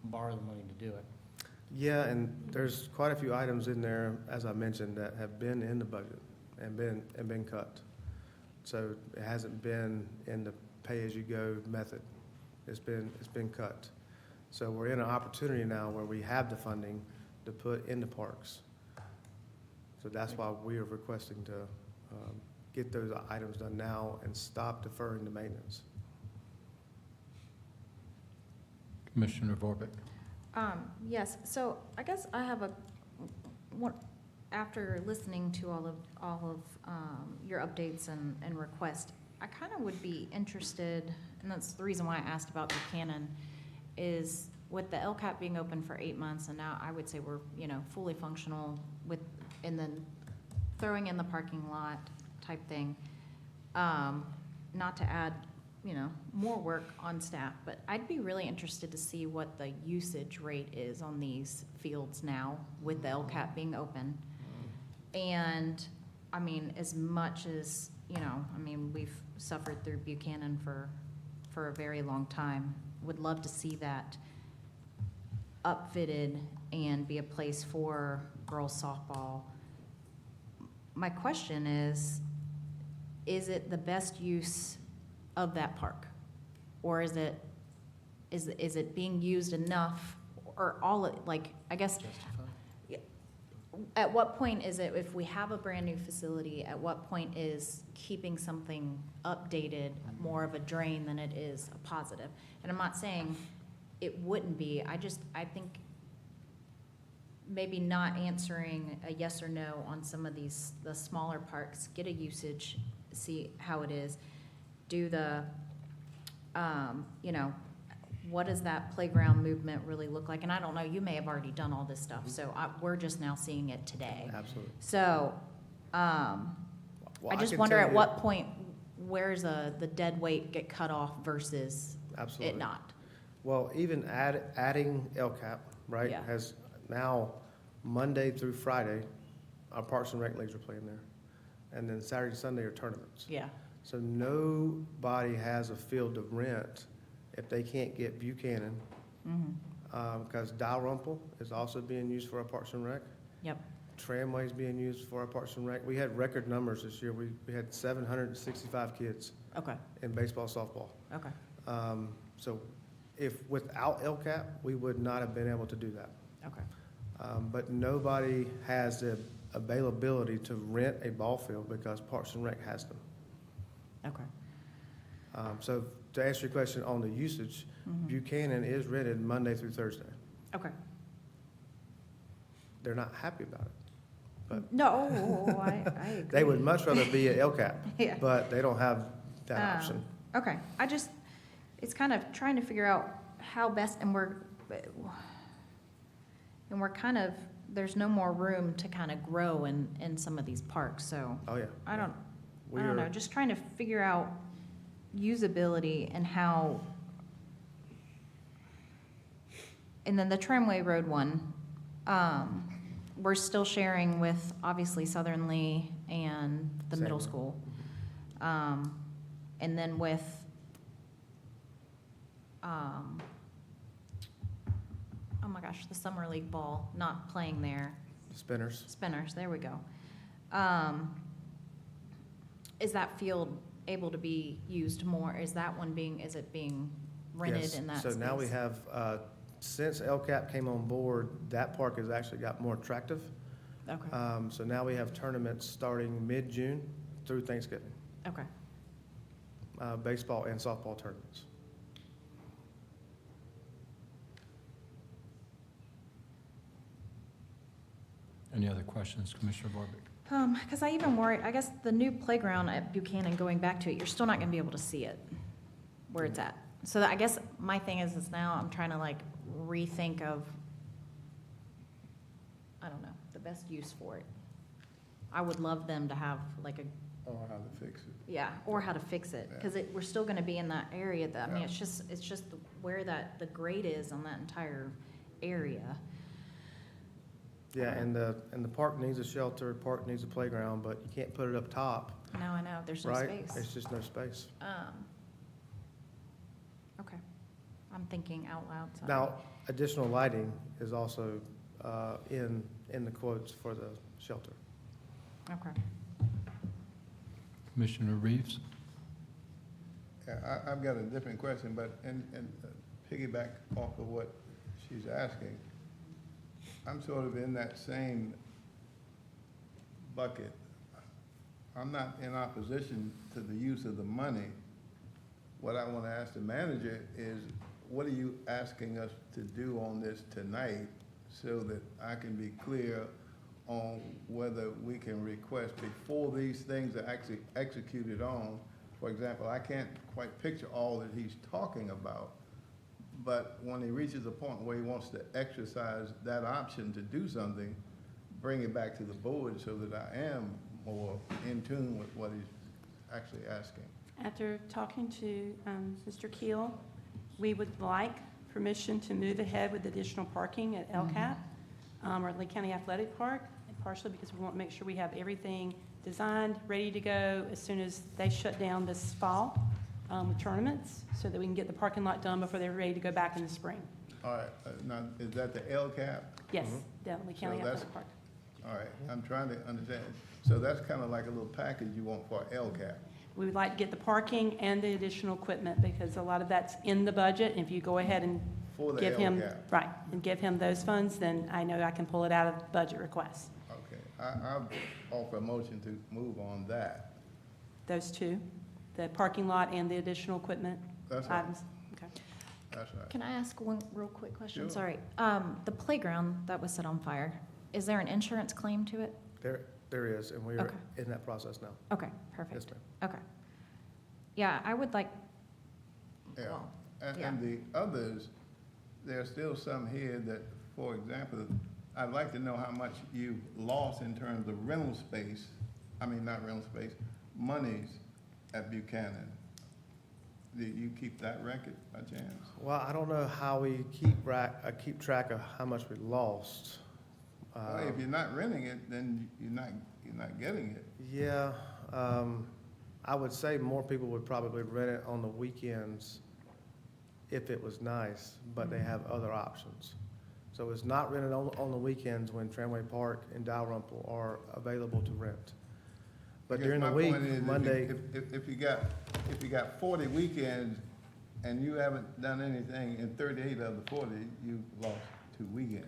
borrow the money to do it? Yeah, and there's quite a few items in there, as I mentioned, that have been in the budget and been cut. So it hasn't been in the pay-as-you-go method. It's been cut. So we're in an opportunity now where we have the funding to put in the parks. So that's why we are requesting to get those items done now and stop deferring the maintenance. Commissioner Vorbeck? Yes, so I guess I have after listening to all of your updates and requests, I kind of would be interested, and that's the reason why I asked about Buchanan, is with the LCAP being open for 8 months, and now I would say we're, fully functional and then throwing in the parking lot type thing, not to add, more work on staff, but I'd be really interested to see what the usage rate is on these fields now with the LCAP being open. And, as much as, we've suffered through Buchanan for a very long time, would love to see that upfitted and be a place for girls softball. My question is it the best use of that park? Or is it being used enough, or I guess, at what point is it, if we have a brand-new facility, at what point is keeping something updated more of a drain than it is a positive? And I'm not saying it wouldn't be, I think maybe not answering a yes or no on some of the smaller parks, get a usage, see how it is, do the, what does that playground movement really look like? And I don't know, you may have already done all this stuff, so we're just now seeing it today. Absolutely. So, Well, I just can wonder tell at you- what point, where's the dead weight get cut off versus Absolutely. it not? Well, even adding LCAP, right, Yeah. has now Monday through Friday, our Parks and Rec leagues are playing there. And then Saturday, Sunday are tournaments. Yeah, So nobody has a field to rent if they can't get Buchanan. Because Dalrymple is also being used for our Parks and Rec. yep, Tramway's being used for our Parks and Rec. We had record numbers this year. We had 765 kids okay, in baseball, softball. okay, So if, without LCAP, we would not have been able to do that. okay, But nobody has the availability to rent a ball field because Parks and Rec has them. okay. So to answer your question on the usage, Buchanan is rented Monday through Thursday. Okay. They're not happy about it. But No, I agree. they would much rather be at LCAP, Yeah. but they don't have that option. Okay, it's kind of trying to figure out how best, and we're kind of, there's no more room to kind of grow in some of these parks, so Oh, yeah. I don't We know, are- just trying to figure out usability and how. And then the Tramway Road one, we're still sharing with, obviously, Southern Lee and the middle Same. school. And then with, oh my gosh, the Summer League ball, not playing there. Spinners. Spinners, there we go. Is that field able to be used more? Is that one being, is it being rented Yes. in that So space? now we have, since LCAP came on board, that park has actually got more attractive. Okay, So now we have tournaments starting mid-June through Thanksgiving, okay. baseball and softball tournaments. Any other questions, Commissioner Barbic? Because I even worry, I guess the new playground at Buchanan, going back to it, you're still not gonna be able to see it, where it's at. So I guess my thing is now I'm trying to like rethink of, I don't know, the best use for it. I would love them to have like a, Or how to fix it. yeah, or how to fix it, because we're still gonna be in that area that, I mean, Yeah. it's just where the grade is on that entire area. Yeah, and the park needs a shelter, park needs a playground, but you can't put it up top, No, I know, there's no right? space. There's just no space. Okay, I'm thinking out loud, sorry. Now, additional lighting is also in the quotes for the shelter. Okay. Commissioner Reeves? Yeah, I've got a different question, but, and piggyback off of what she's asking, I'm sort of in that same bucket. I'm not in opposition to the use of the money. What I want to ask the manager is, what are you asking us to do on this tonight so that I can be clear on whether we can request before these things are actually executed on? For example, I can't quite picture all that he's talking about, but when he reaches a point where he wants to exercise that option to do something, bring it back to the board so that I am more in tune with what he's actually asking. After talking to Mr. Keel, we would like permission to move ahead with additional parking at LCAP, or Lee County Athletic Park, and partially because we want to make sure we have everything designed, ready to go as soon as they shut down this fall with tournaments, so that we can get the parking lot done before they're ready to go back in the spring. All right, now, is that the LCAP? Yes, the Lee County So that's- Athletic Park. All right, I'm trying to understand. So that's kind of like a little package you want for LCAP. We would like to get the parking and the additional equipment, because a lot of that's in the budget, and if you go ahead and For the give him, LCAP. right, and give him those funds, then I know I can pull it out of budget requests. Okay, I'll offer a motion to move on that. Those two, the parking lot and the additional equipment That's right, items. Okay. that's right. Can I ask one real quick question? Sure. Sorry. The playground that was set on fire, is there an insurance claim to it? There is, and we're Okay. in that process now. Okay, Yes, perfect. ma'am. Okay. Yeah, I would like, Yeah, well, and yeah. the others, there are still some here that, for example, I'd like to know how much you lost in terms of rental space, I mean, not rental space, monies at Buchanan. Do you keep that record by chance? Well, I don't know how we keep track of how much we lost. Well, if you're not renting it, then you're not getting it. Yeah, I would say more people would probably rent it on the weekends if it was nice, but they have other options. So it's not rented on the weekends when Tramway Park and Dalrymple are available to rent. But Because during the my week, point is, if you- Monday, If you got 40 weekends and you haven't done anything in 38 of the 40, you lost 2 weekends.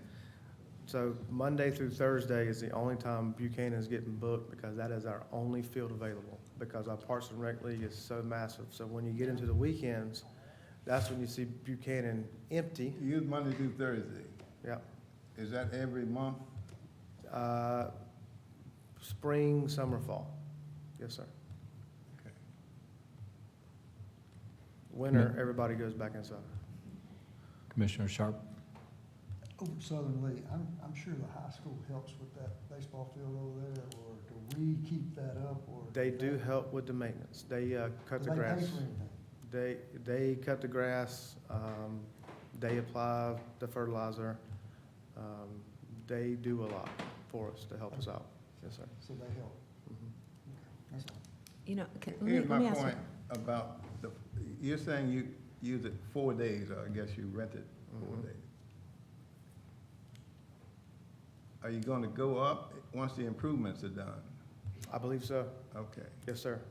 so Monday through Thursday is the only time Buchanan's getting booked, because that is our only field available, because our Parks and Rec League is so massive. So when you get into the weekends, that's when you see Buchanan empty. You use Monday through Thursday. Yeah. Is that every month? Spring, summer, fall. Yes, sir. Okay. Winter, everybody goes back inside. Commissioner Sharp? Over Southern Lee, I'm sure the high school helps with that baseball field over there, or do we keep that up, or? They do help with the maintenance. They cut Do the they pay grass. for anything? They cut the grass, they apply the fertilizer. They do a lot for us to help us out. Yes, sir. So they help. Mhm. That's all. You know, Here's let me my ask you. point about you're saying you use it 4 days, or I guess you rent it 4 Mhm. days. Are you gonna go up once the improvements are done? I believe so. Okay. Yes, sir.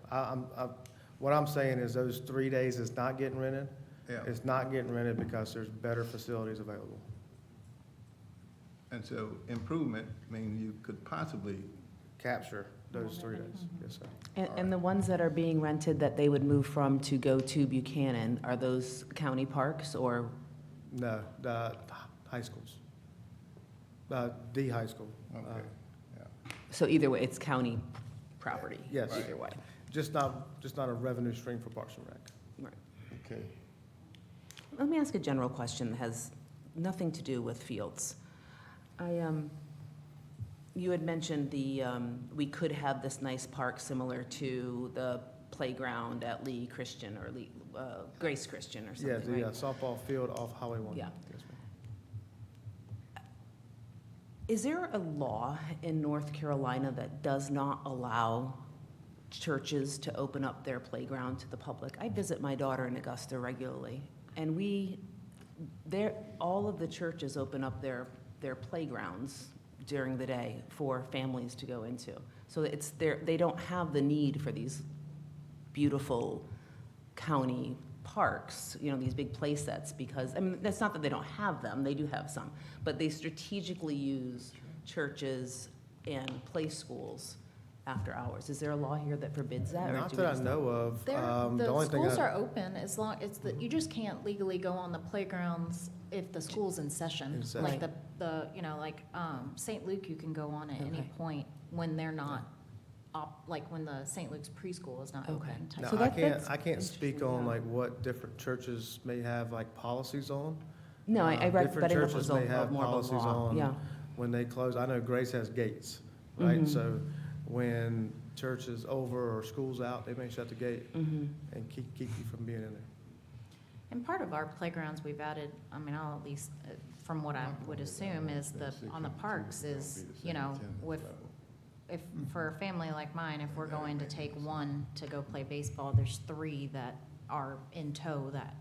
What I'm saying is those 3 days is not getting rented. Yeah. It's not getting rented because there's better facilities available. And so improvement means you could possibly, Capture those 3 days, yes, sir. And the ones that are being rented that they would move from to go to Buchanan, are those county parks or? No, the high schools. The high school. okay, yeah. So either way, it's county property? Yes. Either way. Just not a revenue stream for Parks and Rec. Right. Okay. Let me ask a general question that has nothing to do with fields. You had mentioned we could have this nice park similar to the playground at Lee Christian or Grace Christian or Yeah, something, the right? softball field off Highway 1. Yeah. Yes, ma'am. Is there a law in North Carolina that does not allow churches to open up their playground to the public? I visit my daughter in Augusta regularly, and all of the churches open up their playgrounds during the day for families to go into. So they don't have the need for these beautiful county parks, these big play sets, because, that's not that they don't have them, they do have some, but they strategically use churches and play schools after hours. Is there a law here that forbids that? or Not do we that I just- know of. There, The the only thing schools I- are open as long, it's that, you just can't legally go on the playgrounds if the school's in session. In session. Like St. Luke, you can go on at any Okay. point when they're not, like when the St. Luke's preschool is not Okay. open. type No, So of- that's I can't speak interesting, on yeah. like what different churches may have like policies on. No, I read, Different but I know it churches was may have more of a policies law, on yeah. when they close. I know Grace has gates, right? Mhm. So when church is over or school's out, they may shut the gate Mhm. and keep you from being in there. And part of our playgrounds we've added, I'll at least, from what I would assume is on the parks is, if, for a family like mine, if we're going to take one to go play baseball, there's 3 that are in tow that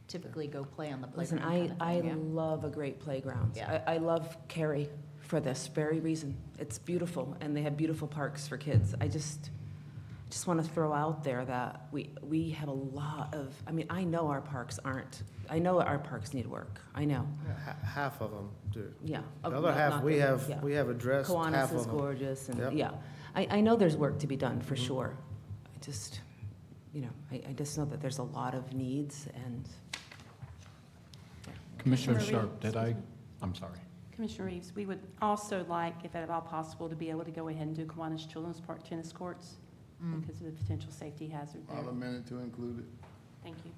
typically go play on the Listen, playground. kind of I thing, yeah. love a great playground. Yeah. I love Cary for this very reason. It's beautiful, and they have beautiful parks for kids. I just want to throw out there that we have a lot of, I know our parks need work. I know, Half of them do. yeah. The Oh, other not- half, not we the- have, yeah. we have addressed half Kiwanis of is them. gorgeous, Yep. and, yeah. I know there's work to be done, for Mhm. sure. I just, I just know that there's a lot of needs, and Commissioner Commissioner Sharp, Reeves. I'm sorry. Commissioner Reeves, we would also like, if at all possible, to be able to go ahead and do Kiwanis Children's Park tennis courts Mm. because of the potential safety hazard there. All a minute to include it. Thank you.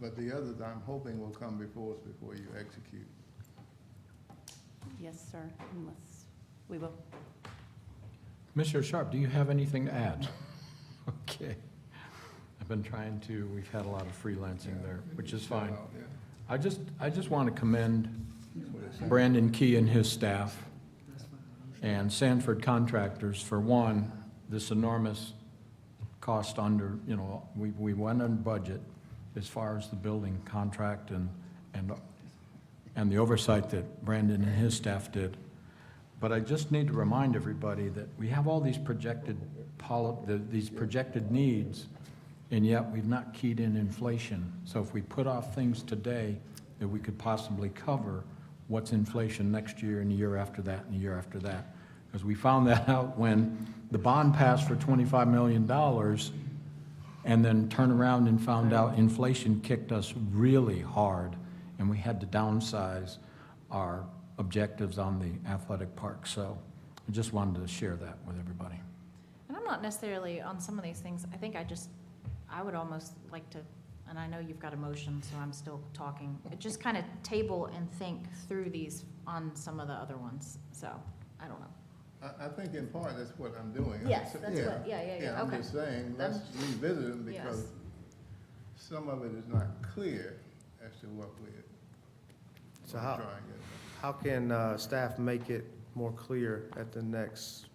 But the others, I'm hoping will come before us before you execute. Yes, sir, unless, we will. Commissioner Sharp, do you have anything to add? Okay. I've been trying to, we've had a lot of freelancing there, which is fine. Yeah. I just want to commend That's what it says. Brandon Key and his staff and Sanford Contractors for, one, this enormous cost under, we went on budget as far as the building contract and the oversight that Brandon and his staff did. But I just need to remind everybody that we have all these projected needs, and yet we've not keyed in inflation. So if we put off things today, that we could possibly cover what's inflation next year and the year after that and the year after that. Because we found that out when the bond passed for $25 million and then turned around and found out inflation kicked us really hard and we had to downsize our objectives on the athletic park. So I just wanted to share that with everybody. And I'm not necessarily on some of these things, I would almost like to, and I know you've got a motion, so I'm still talking, just kind of table and think through these on some of the other ones, so, I don't know. I think in part that's what I'm doing. Yes, that's what, yeah, I'm okay. just saying, let's revisit them because Yes. some of it is not clear as to what we're So trying to how- get. How can staff make it more clear at the next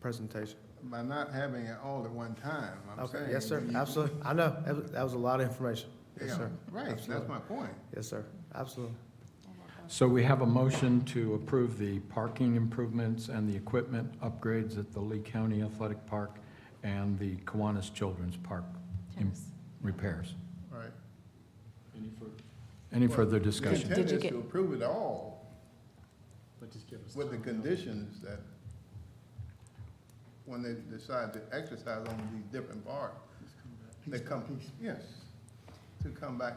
presentation? By not having it all at one time, I'm saying. Okay, yes, sir, when you- absolutely. I know, that was a lot of information. Yes, Yeah, sir. right, that's Absolutely. my point. Yes, sir, absolutely. So we have a motion to approve the parking improvements and the equipment upgrades at the Lee County Athletic Park and the Kiwanis Children's Park repairs. All right. Any further The discussion? intent Did you is get- to approve it all But just give us with the time. conditions that when they decide to exercise on these different parts, they come, yes, to come back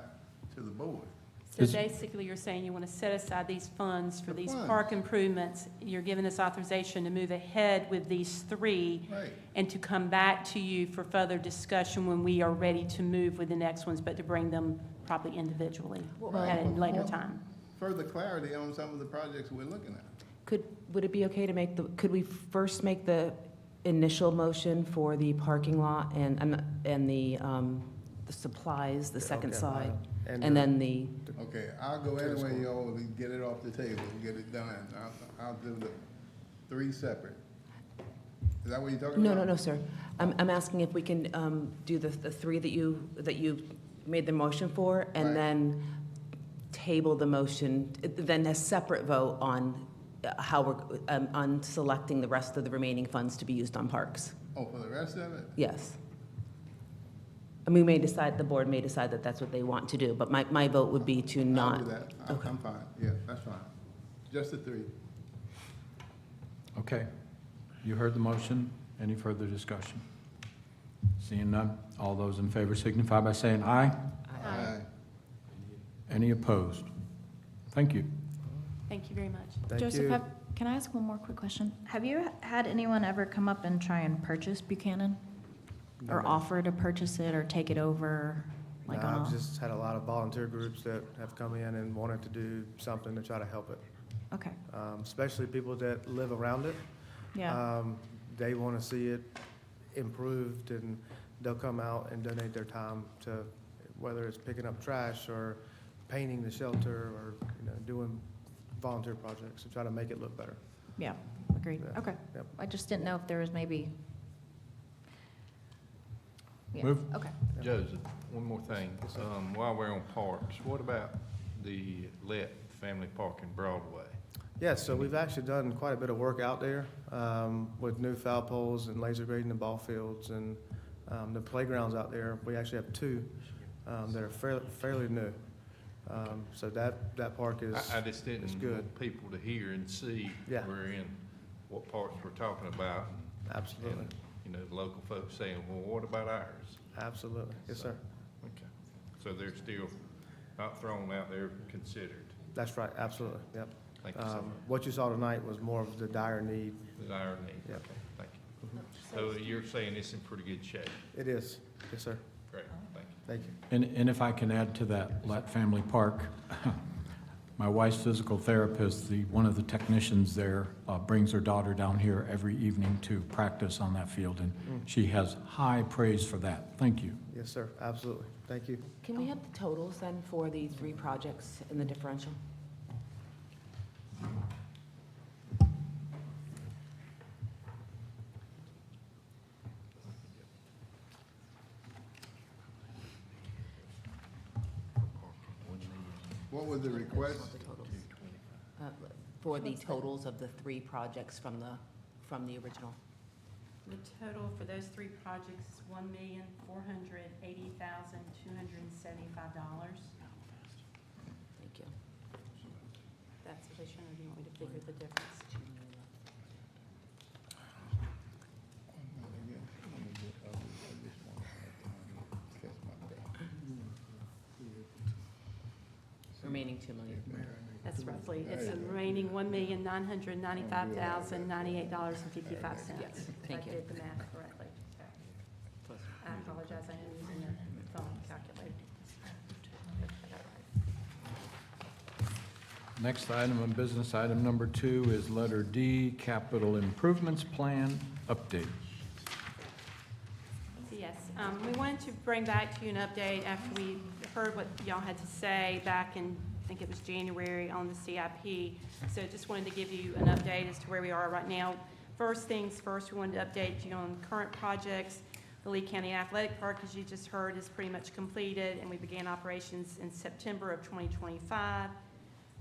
to the board. So Is- basically, you're saying you want to set aside these funds for The these funds. park improvements. You're giving us authorization to move ahead with these three Right. and to come back to you for further discussion when we are ready to move with the next ones, but to bring them probably individually at a later time. Further clarity on some of the projects we're looking at. Would it be okay to could we first make the initial motion for the parking lot and the supplies, the second Okay. slide? And And then the, Okay, I'll go any way you all get it off the table, get it done. I'll do the three separate. Is that what you're talking about? no, sir. I'm asking if we can do the three that you made the motion for, Right. and then table the motion, then a separate vote on how we're, on selecting the rest of the remaining funds to be used on parks. Oh, for the rest of it? Yes. And we may decide, the board may decide that that's what they want to do, but my vote would be to I'll not. do that. Okay. I'm fine. Yeah, that's fine. Just the three. Okay. You heard the motion. Any further discussion? Seeing none, all those in favor signify by saying aye. Aye. Any opposed? Thank you. Thank you very much. Thank Joseph, you. can I ask one more quick question? Have you had anyone ever come up and try and purchase Buchanan? Or No. offer to purchase it or take it over, like Nah, on I've a? just had a lot of volunteer groups that have come in and wanted to do something to try to help it, Okay, especially people that live around it. yeah, They want to see it improved, and they'll come out and donate their time to, whether it's picking up trash or painting the shelter or, doing volunteer projects to try to make it look better. yeah, agreed, Yeah. okay. Yep. I just didn't know if there was maybe. Yeah, Move. okay. Joseph, one more thing. While we're on parks, what about the Let Family Park in Broadway? Yeah, so we've actually done quite a bit of work out there with new foul poles and laser grading the ball fields and the playgrounds out there. We actually have two that are fairly new. So that park is, I just didn't it's good. want people to hear and see Yeah. we're in what parks we're talking about. absolutely, And, the local folks saying, well, what about ours? absolutely. Yes, sir. Okay. So they're still not thrown out there, considered. That's right, absolutely, yep. Thank you so much. What you saw tonight was more of the dire need. The iron need. Yep. Okay, thank you. So you're saying it's in pretty good shape? It is, yes, sir. Great, thank you. Thank you. And if I can add to that, Let Family Park, my wife's physical therapist, one of the technicians there, brings her daughter down here every evening to practice on that field, and she has high praise for that. Thank you. Yes, sir, absolutely. Thank you. Can we have the totals then for the three projects in the differential? What was the request? The totals. For the totals of the three projects from the original. The total for those three projects is $1,480,275. Thank you. That's sufficient, or do you want me to figure the difference? Remaining 2 million. That's roughly, it's a remaining $1,995,098.55. Yes, thank you. I did the math correctly. I apologize, I am using the phone calculator. Next item on business, item number 2 is letter D, Capital Improvements Plan Update. Yes, we wanted to bring back to you an update after we heard what y'all had to say back in, I think it was January, on the CIP. So just wanted to give you an update as to where we are right now. First things first, we wanted to update you on current projects. The Lee County Athletic Park, as you just heard, is pretty much completed, and we began operations in September of 2025.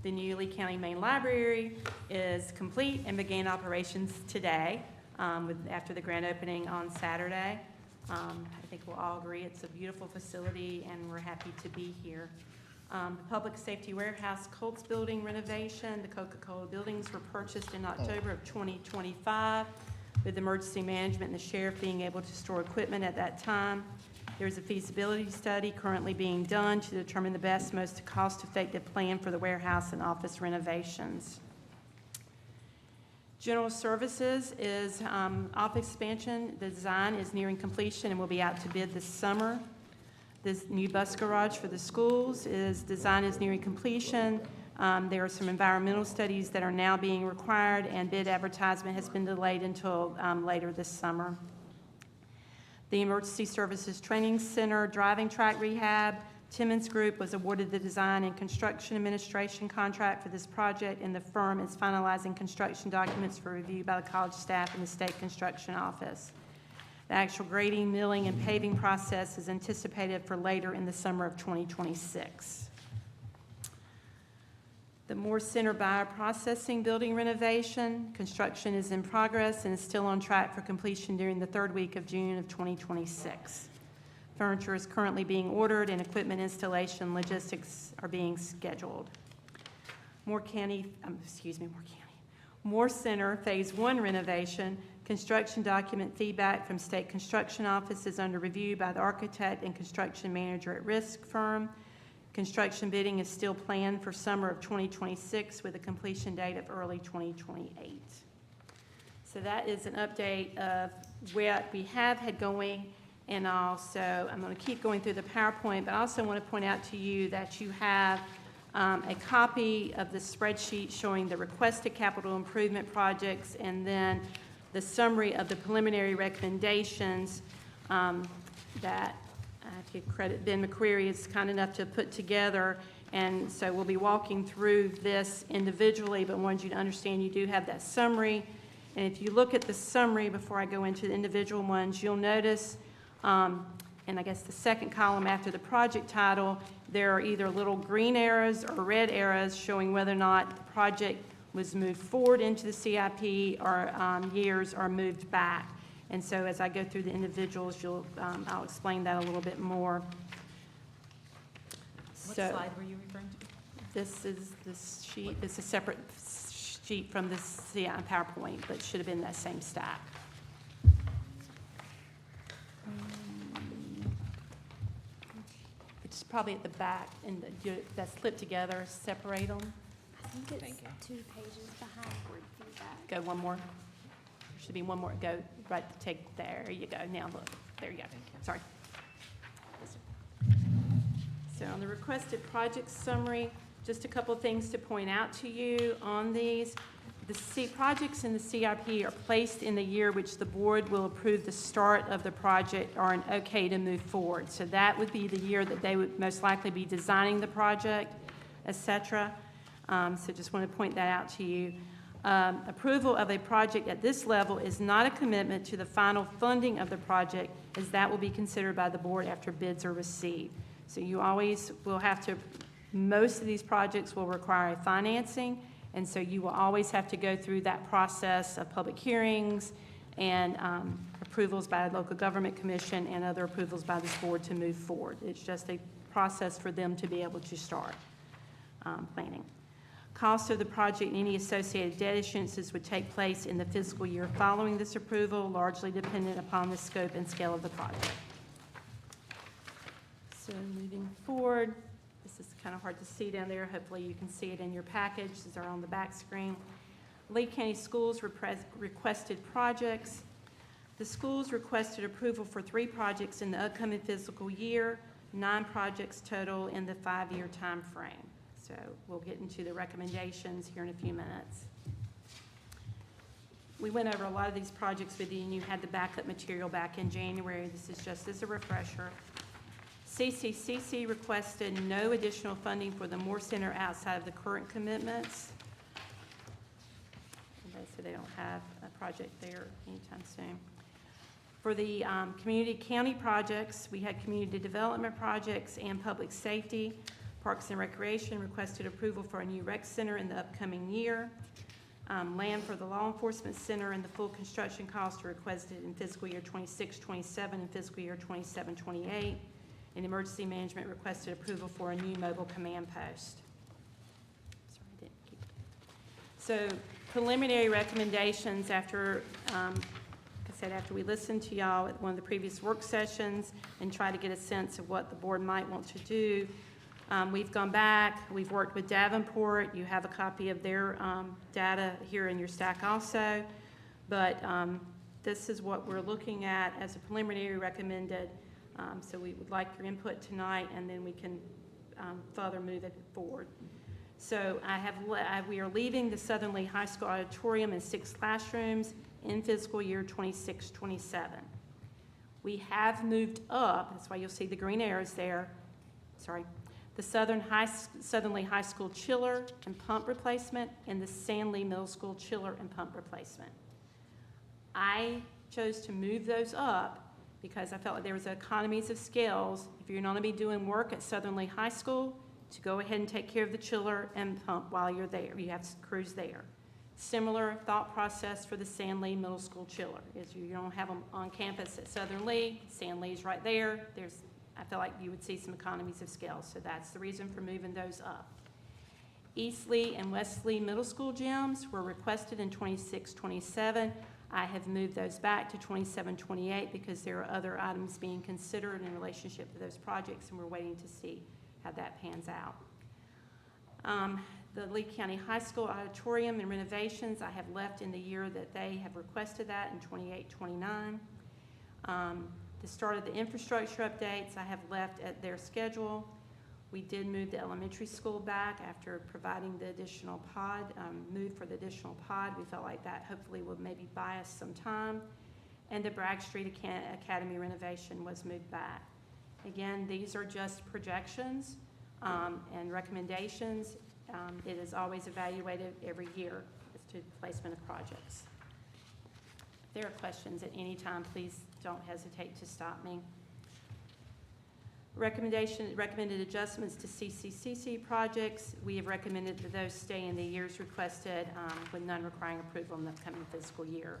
The new Lee County Main Library is complete and began operations today, after the grand opening on Saturday. I think we'll all agree it's a beautiful facility, and we're happy to be here. The Public Safety Warehouse Colts Building renovation, the Coca-Cola buildings were purchased in October of 2025, with emergency management and the sheriff being able to store equipment at that time. There's a feasibility study currently being done to determine the best, most cost-effective plan for the warehouse and office renovations. General Services is office expansion. The design is nearing completion and will be out to bid this summer. This new bus garage for the schools design is nearing completion. There are some environmental studies that are now being required, and bid advertisement has been delayed until later this summer. The Emergency Services Training Center driving track rehab, Timmons Group was awarded the design and construction administration contract for this project, and the firm is finalizing construction documents for review by the college staff and the state construction office. The actual grading, milling, and paving process is anticipated for later in the summer of 2026. The Moore Center Bioprocessing Building renovation, construction is in progress and is still on track for completion during the third week of June of 2026. Furniture is currently being ordered and equipment installation logistics are being scheduled. Moore Center Phase 1 renovation, construction document feedback from State Construction Office is under review by the architect and construction manager at risk firm. Construction bidding is still planned for summer of 2026 with a completion date of early 2028. So that is an update of what we have had going, and also I'm going to keep going through the PowerPoint, but I also want to point out to you that you have a copy of the spreadsheet showing the requested capital improvement projects and then the summary of the preliminary recommendations that I have to give credit, Ben McQuarrie is kind enough to put together, and so we'll be walking through this individually, but wanted you to understand you do have that summary. And if you look at the summary before I go into the individual ones, you'll notice, and I guess the second column after the project title, there are either little green arrows or red arrows showing whether or not the project was moved forward into the CIP or years are moved back. And so as I go through the individuals, I'll explain that a little bit more. What slide were you referring to? This is this sheet. It's a separate sheet from this PowerPoint, but it should have been that same stack. It's probably at the back, and that's clipped together. Separate them. I think it's 2 pages behind board feedback. Go one more. There should be one more. Go right. There you go. Now look. There you go. Sorry. So on the requested project summary, just a couple of things to point out to you on these. The projects in the CIP are placed in the year which the board will approve the start of the project or an okay to move forward. So that would be the year that they would most likely be designing the project, etc. So just want to point that out to you. Approval of a project at this level is not a commitment to the final funding of the project, as that will be considered by the board after bids are received. So you always will have to, most of these projects will require a financing, and so you will always have to go through that process of public hearings and approvals by a local government commission and other approvals by this board to move forward. It's just a process for them to be able to start planning. Cost of the project and any associated debt issuances would take place in the fiscal year following this approval, largely dependent upon the scope and scale of the project. So moving forward, this is kind of hard to see down there. Hopefully you can see it in your package. These are on the back screen. Lee County Schools requested projects. The schools requested approval for 3 projects in the upcoming fiscal year, 9 projects total in the 5-year time frame. So we'll get into the recommendations here in a few minutes. We went over a lot of these projects with you, and you had the backup material back in January. This is just as a refresher. CCCC requested no additional funding for the Moore Center outside of the current commitments. So they don't have a project there anytime soon. For the community county projects, we had community development projects and public safety. Parks and Recreation requested approval for a new rec center in the upcoming year. Land for the Law Enforcement Center and the full construction cost are requested in fiscal year 26-27 and fiscal year 27-28. And Emergency Management requested approval for a new mobile command post. Sorry, I didn't keep it. So preliminary recommendations after, like I said, after we listened to y'all at one of the previous work sessions and try to get a sense of what the board might want to do. We've gone back, we've worked with Davenport. You have a copy of their data here in your stack also. But this is what we're looking at as a preliminary recommended. So we would like your input tonight, and then we can further move it forward. So we are leaving the Southern Lee High School auditorium in 6 classrooms in fiscal year 26-27. We have moved up, that's why you'll see the green arrows there, the Southern Lee High School chiller and pump replacement and the San Lee Middle School chiller and pump replacement. I chose to move those up because I felt like there was economies of scales. If you're not going to be doing work at Southern Lee High School, to go ahead and take care of the chiller and pump while you're there. You have crews there. Similar thought process for the San Lee Middle School chiller is you don't have them on campus at Southern Lee. San Lee's right there. I feel like you would see some economies of scale, so that's the reason for moving those up. East Lee and West Lee Middle School gyms were requested in 26-27. I have moved those back to 27-28 because there are other items being considered in relationship to those projects, and we're waiting to see how that pans out. The Lee County High School auditorium and renovations, I have left in the year that they have requested that in 28-29. The start of the infrastructure updates, I have left at their schedule. We did move the elementary school back after providing the additional pod, move for the additional pod. We felt like that hopefully would maybe buy us some time. And the Bragg Street Academy renovation was moved back. Again, these are just projections and recommendations. It is always evaluated every year as to placement of projects. If there are questions at any time, please don't hesitate to stop me. Recommended adjustments to CCCC projects. We have recommended that those stay in the years requested with none requiring approval in the upcoming fiscal year.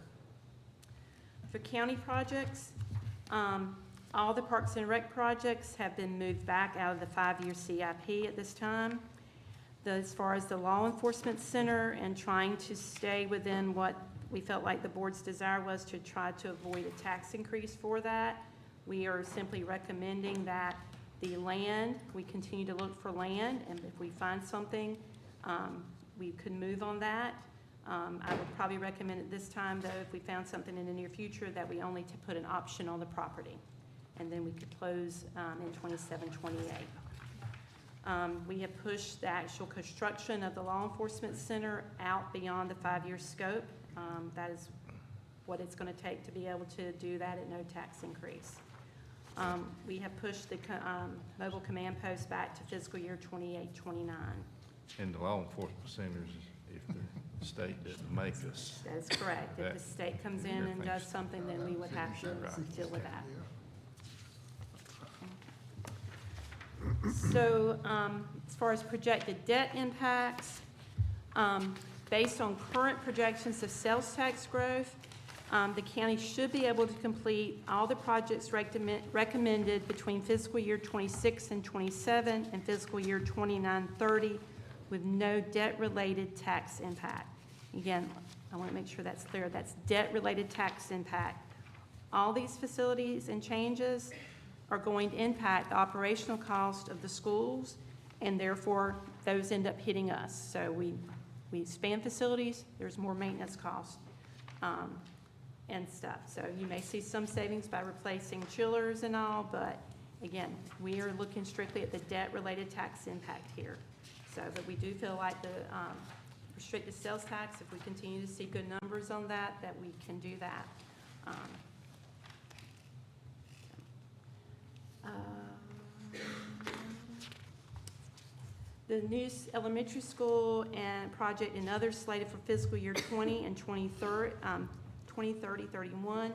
For county projects, all the Parks and Rec projects have been moved back out of the 5-year CIP at this time. As far as the Law Enforcement Center and trying to stay within what we felt like the board's desire was to try to avoid a tax increase for that, we are simply recommending that the land, we continue to look for land, and if we find something, we could move on that. I would probably recommend at this time, though, if we found something in the near future, that we only to put an option on the property, and then we could close in 27-28. We have pushed the actual construction of the Law Enforcement Center out beyond the 5-year scope. That is what it's going to take to be able to do that at no tax increase. We have pushed the mobile command post back to fiscal year 28-29. And the law enforcement centers, if the state doesn't make us. That is correct. If the state comes in and does something, then we would have to deal with that. So as far as projected debt impacts, based on current projections of sales tax growth, the county should be able to complete all the projects recommended between fiscal year 26 and 27 and fiscal year 29-30 with no debt-related tax impact. Again, I want to make sure that's clear. That's debt-related tax impact. All these facilities and changes are going to impact the operational cost of the schools, and therefore those end up hitting us. So we expand facilities, there's more maintenance costs and stuff. So you may see some savings by replacing chillers and all, but again, we are looking strictly at the debt-related tax impact here. So, but we do feel like the restricted sales tax, if we continue to see good numbers on that we can do that. The new elementary school and project and others slated for fiscal year 20 and 2030-31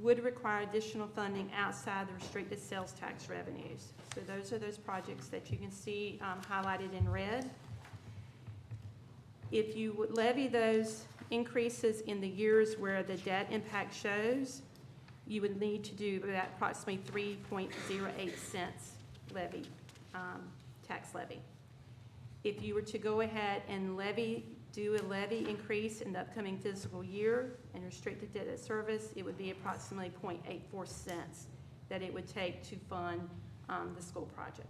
would require additional funding outside the restricted sales tax revenues. So those are those projects that you can see highlighted in red. If you would levy those increases in the years where the debt impact shows, you would need to do about approximately 3.08 cents levy, tax levy. If you were to go ahead and do a levy increase in the upcoming fiscal year and restricted debt service, it would be approximately 0.84 cents that it would take to fund the school project.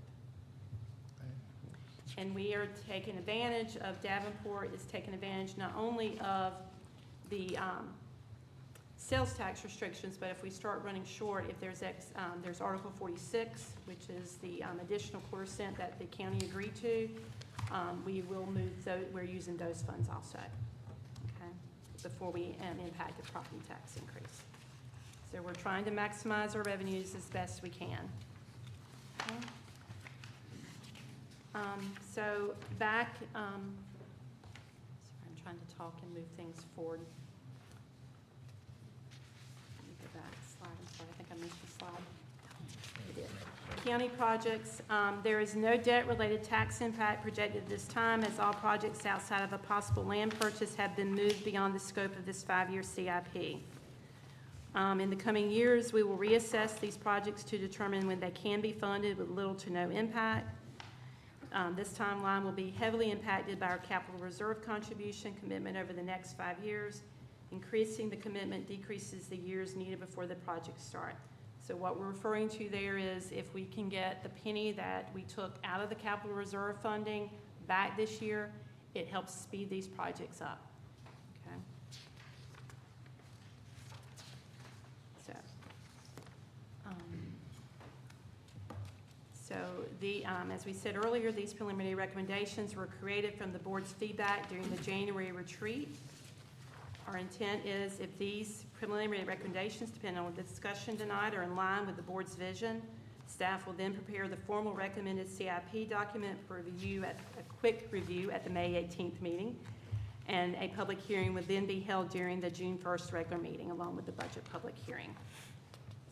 And we are taking advantage of, Davenport is taking advantage not only of the sales tax restrictions, but if we start running short, if there's Article 46, which is the additional quarter cent that the county agreed to, we will move we're using those funds also, okay, before we impact the property tax increase. So we're trying to maximize our revenues as best we can. Okay. So back, sorry, I'm trying to talk and move things forward. Let me go back a slide, I'm sorry, I think I missed the slide. I did. County projects, there is no debt-related tax impact projected at this time, as all projects outside of a possible land purchase have been moved beyond the scope of this 5-year CIP. In the coming years, we will reassess these projects to determine when they can be funded with little to no impact. This timeline will be heavily impacted by our capital reserve contribution commitment over the next 5 years. Increasing the commitment decreases the years needed before the projects start. So what we're referring to there is if we can get the penny that we took out of the capital reserve funding back this year, it helps speed these projects up. Okay. So as we said earlier, these preliminary recommendations were created from the board's feedback during the January retreat. Our intent is if these preliminary recommendations, depending on the discussion tonight, are in line with the board's vision, staff will then prepare the formal recommended CIP document for review a quick review at the May 18th meeting, and a public hearing would then be held during the June 1st regular meeting along with the budget public hearing.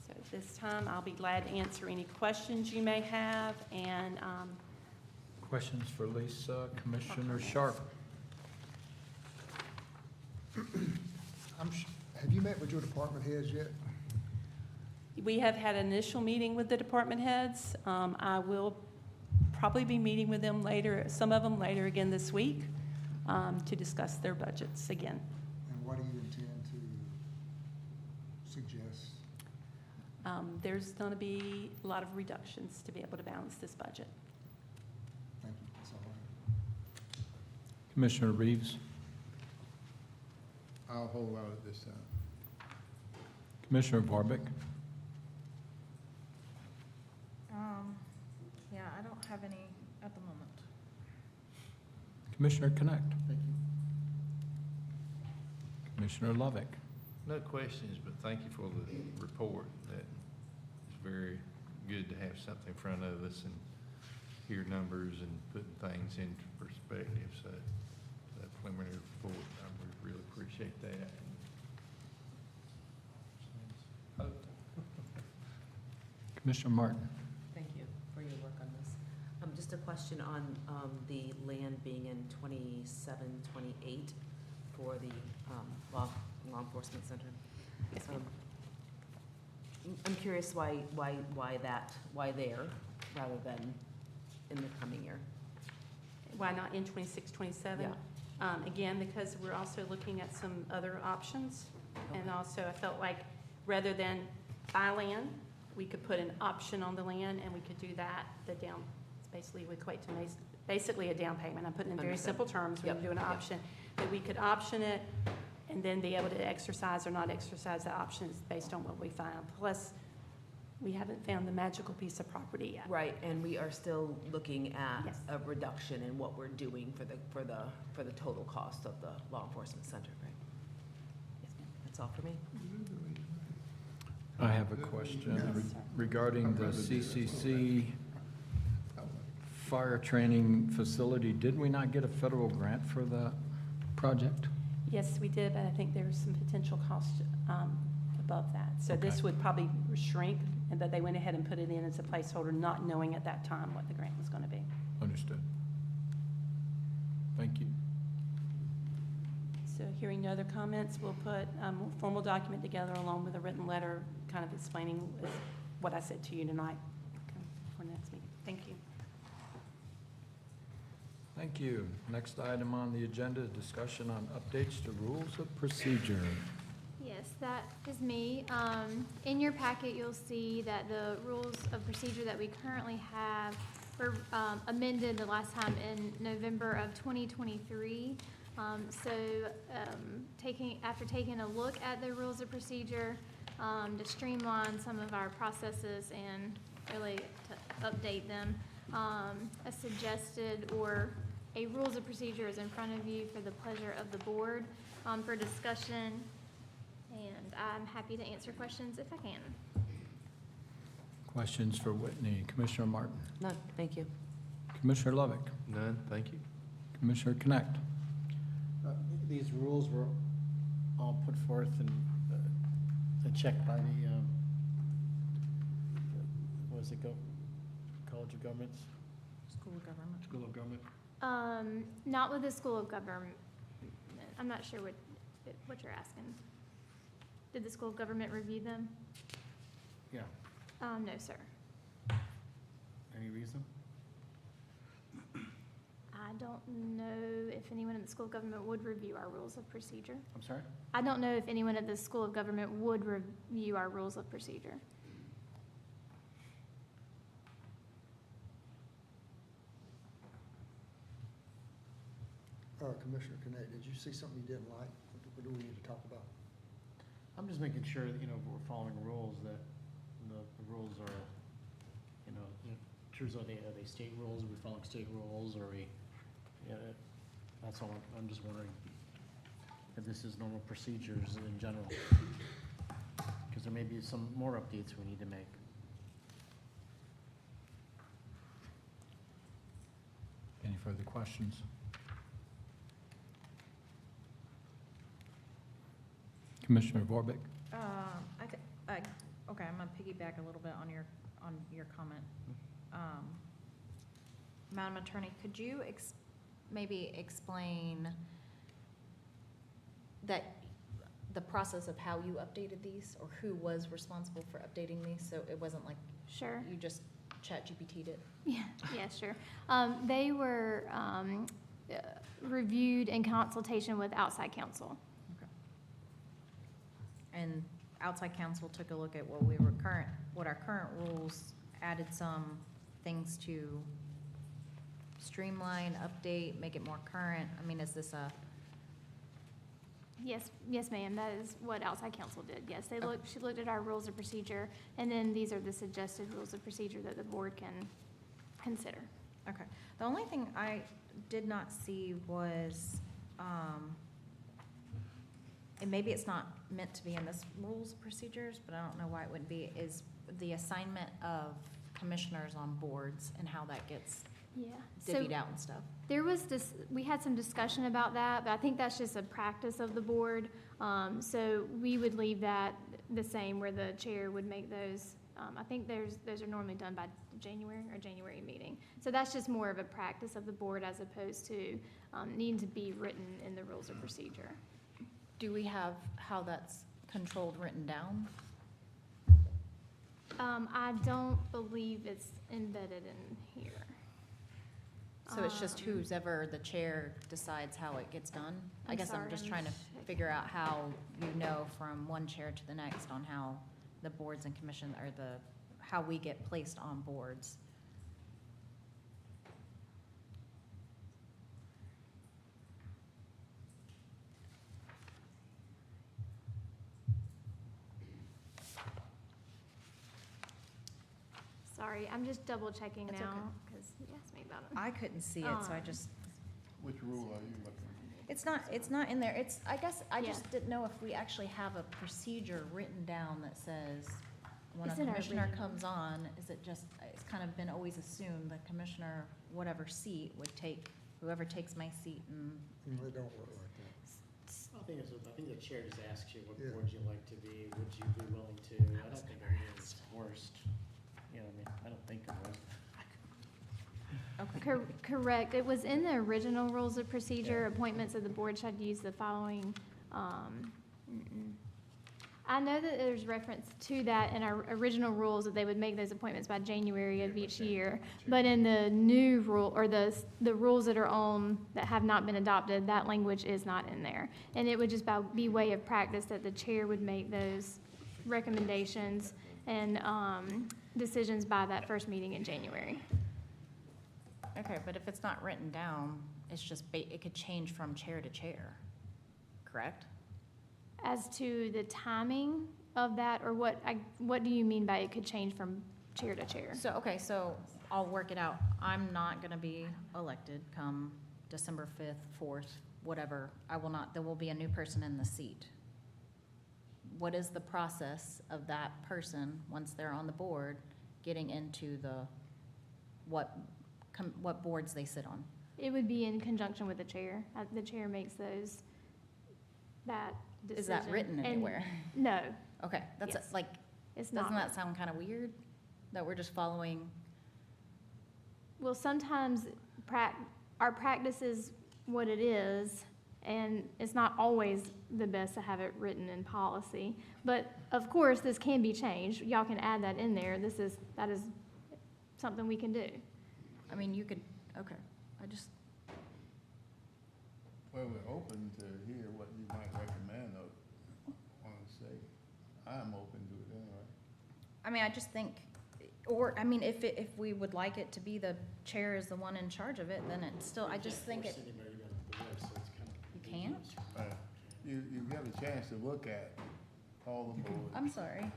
So at this time, I'll be glad to answer any questions you may have, and Questions for Lisa, Commissioner Sharp? Have you met with your department heads yet? we have had an initial meeting with the department heads. I will probably be meeting with them later, some of them later again this week, to discuss their budgets again. And what do you intend to suggest? There's going to be a lot of reductions to be able to balance this budget. Thank you, that's all I have. Commissioner Reeves? I'll hold out at this time. Commissioner Barbic? Yeah, I don't have any at the moment. Commissioner Connect? Thank you. Commissioner Lovick? No questions, but thank you for the report. That is very good to have something in front of us and hear numbers and putting things into perspective. So that preliminary report, I would really appreciate that. Commissioner Martin? Thank you for your work on this. Just a question on the land being in 27, 28 for the law enforcement center. Yes, ma'am. I'm curious why there rather than in the coming year? Why not in 26, 27? Yeah. Again, because we're also looking at some other options. And Okay. also, I felt like rather than buy land, we could put an option on the land, and we could do that, it's basically would equate to basically a down payment. I'm putting it in very Understood. simple terms, we Yep, can do an yep. option. But we could option it and then be able to exercise or not exercise the options based on what we find. Plus, we haven't found the magical piece of property yet. Right, and we are still looking at Yes. a reduction in what we're doing for the total cost of the law enforcement center, right? Yes, ma'am. That's all for me. I have a question regarding the CCC fire training facility. Did we not get a federal grant for the project? Yes, we did, but I think there's some potential cost above that. So this Okay. would probably shrink, and that they went ahead and put it in as a placeholder, not knowing at that time what the grant was going to be. Understood. Thank you. So hearing no other comments, we'll put a formal document together along with a written letter kind of explaining what I said to you tonight for next meeting. Thank you. Thank you. Next item on the agenda, discussion on updates to rules of procedure. Yes, that is me. In your packet, you'll see that the rules of procedure that we currently have were amended the last time in November of 2023. After taking a look at the rules of procedure, to streamline some of our processes and really to update them, a suggested or a rules of procedure is in front of you for the pleasure of the board for discussion, and I'm happy to answer questions if I can. Questions for Whitney? Commissioner Martin? No, thank you. Commissioner Lovick? None, thank you. Commissioner Connect? These rules were all put forth and checked by the, what is it, College of Governments? School of Government. School of Government? Not with the School of Government. I'm not sure what you're asking. Did the School of Government review them? Yeah. No, sir. Any reason? I don't know if anyone in the School of Government would review our rules of procedure. I'm sorry? I don't know if anyone at the School of Government would review our rules of procedure. Commissioner Connect, did you see something you didn't like? What do we need to talk about? I'm just making sure that, we're following rules, that the rules are, choose, are they state rules, are we following state rules, or that's all, I'm just wondering if this is normal procedures in general. Because there may be some more updates we need to make. Any further questions? Commissioner Vorbeck? Okay, I'm gonna piggyback a little bit on your comment. Madam Attorney, could you maybe explain that the process of how you updated these, or who was responsible for updating these, so it wasn't like Sure. you just ChatGPT'd it? Yeah, sure. They were reviewed in consultation with outside counsel. And outside counsel took a look at what our current rules, added some things to streamline, update, make it more current. I mean, is this Yes, ma'am, that is what outside counsel did. Yes, she looked at our rules of procedure, and then these are the suggested rules of procedure that the board can consider. okay. The only thing I did not see was, and maybe it's not meant to be in this rules of procedures, but I don't know why it wouldn't be, is the assignment of commissioners on boards and how that gets Yeah. So divvied out and stuff. there was we had some discussion about that, but I think that's just a practice of the board. So we would leave that the same, where the chair would make those. I think those are normally done by January meeting. So that's just more of a practice of the board as opposed to needing to be written in the rules of procedure. Do we have how that's controlled written down? I don't believe it's embedded in here. So it's just who's ever the chair decides how it gets done? I I'm guess I'm sorry, just I'm trying to checking. figure out how you know from one chair to the next on how the boards and commission, or how we get placed on boards. Sorry, I'm just double checking That's now, okay. because you asked me about it. I couldn't see it, so I Um, just, Which rule are you looking it's not in there. I guess, I just Yeah. didn't know if we actually have a procedure written down that says when a It's in our commissioner original. comes on, is it just, it's kind of been always assumed the commissioner, whatever seat, would take, whoever takes my seat and They don't work like that. I think the chair just asks you, what Yeah. board you like to be, would you be willing to? I don't think it is worst, you know, what I mean, I don't think it was. Correct. It was in the original rules of procedure, appointments of the board should use the following, I know that there's reference to that in our original rules, that they would make those appointments by January of each year. But in the new rule, or the rules that are on, that have not been adopted, that language is not in there. And it would just be way of practice that the chair would make those recommendations and, decisions by that first meeting in January. Okay, but if it's not written down, it's just, it could change from chair to chair, correct? As to the timing of that, or what do you mean by it could change from chair to chair? So, okay, so I'll work it out. I'm not gonna be elected come December 5th, 4th, whatever. I will not, there will be a new person in the seat. What is the process of that person, once they're on the board, getting into what boards they sit on? It would be in conjunction with the chair. The chair makes that decision. Is that written And- anywhere? No, Okay, that's Yes. like, it's not. doesn't that sound kind of weird? That we're just following? Well, sometimes our practice is what it is, and it's not always the best to have it written in policy. But of course, this can be changed. Y'all can add that in there. That is something we can do. I mean, you could, okay, I just, Well, we're open to hear what you might recommend or want to say. I'm open to it anyway. I mean, I just think, if we would like it to be the chair is the one in charge of it, then it's still, I just think it, Force anybody to the board, so it's kind of. You can't? You get a chance to look at all the boards. I'm sorry.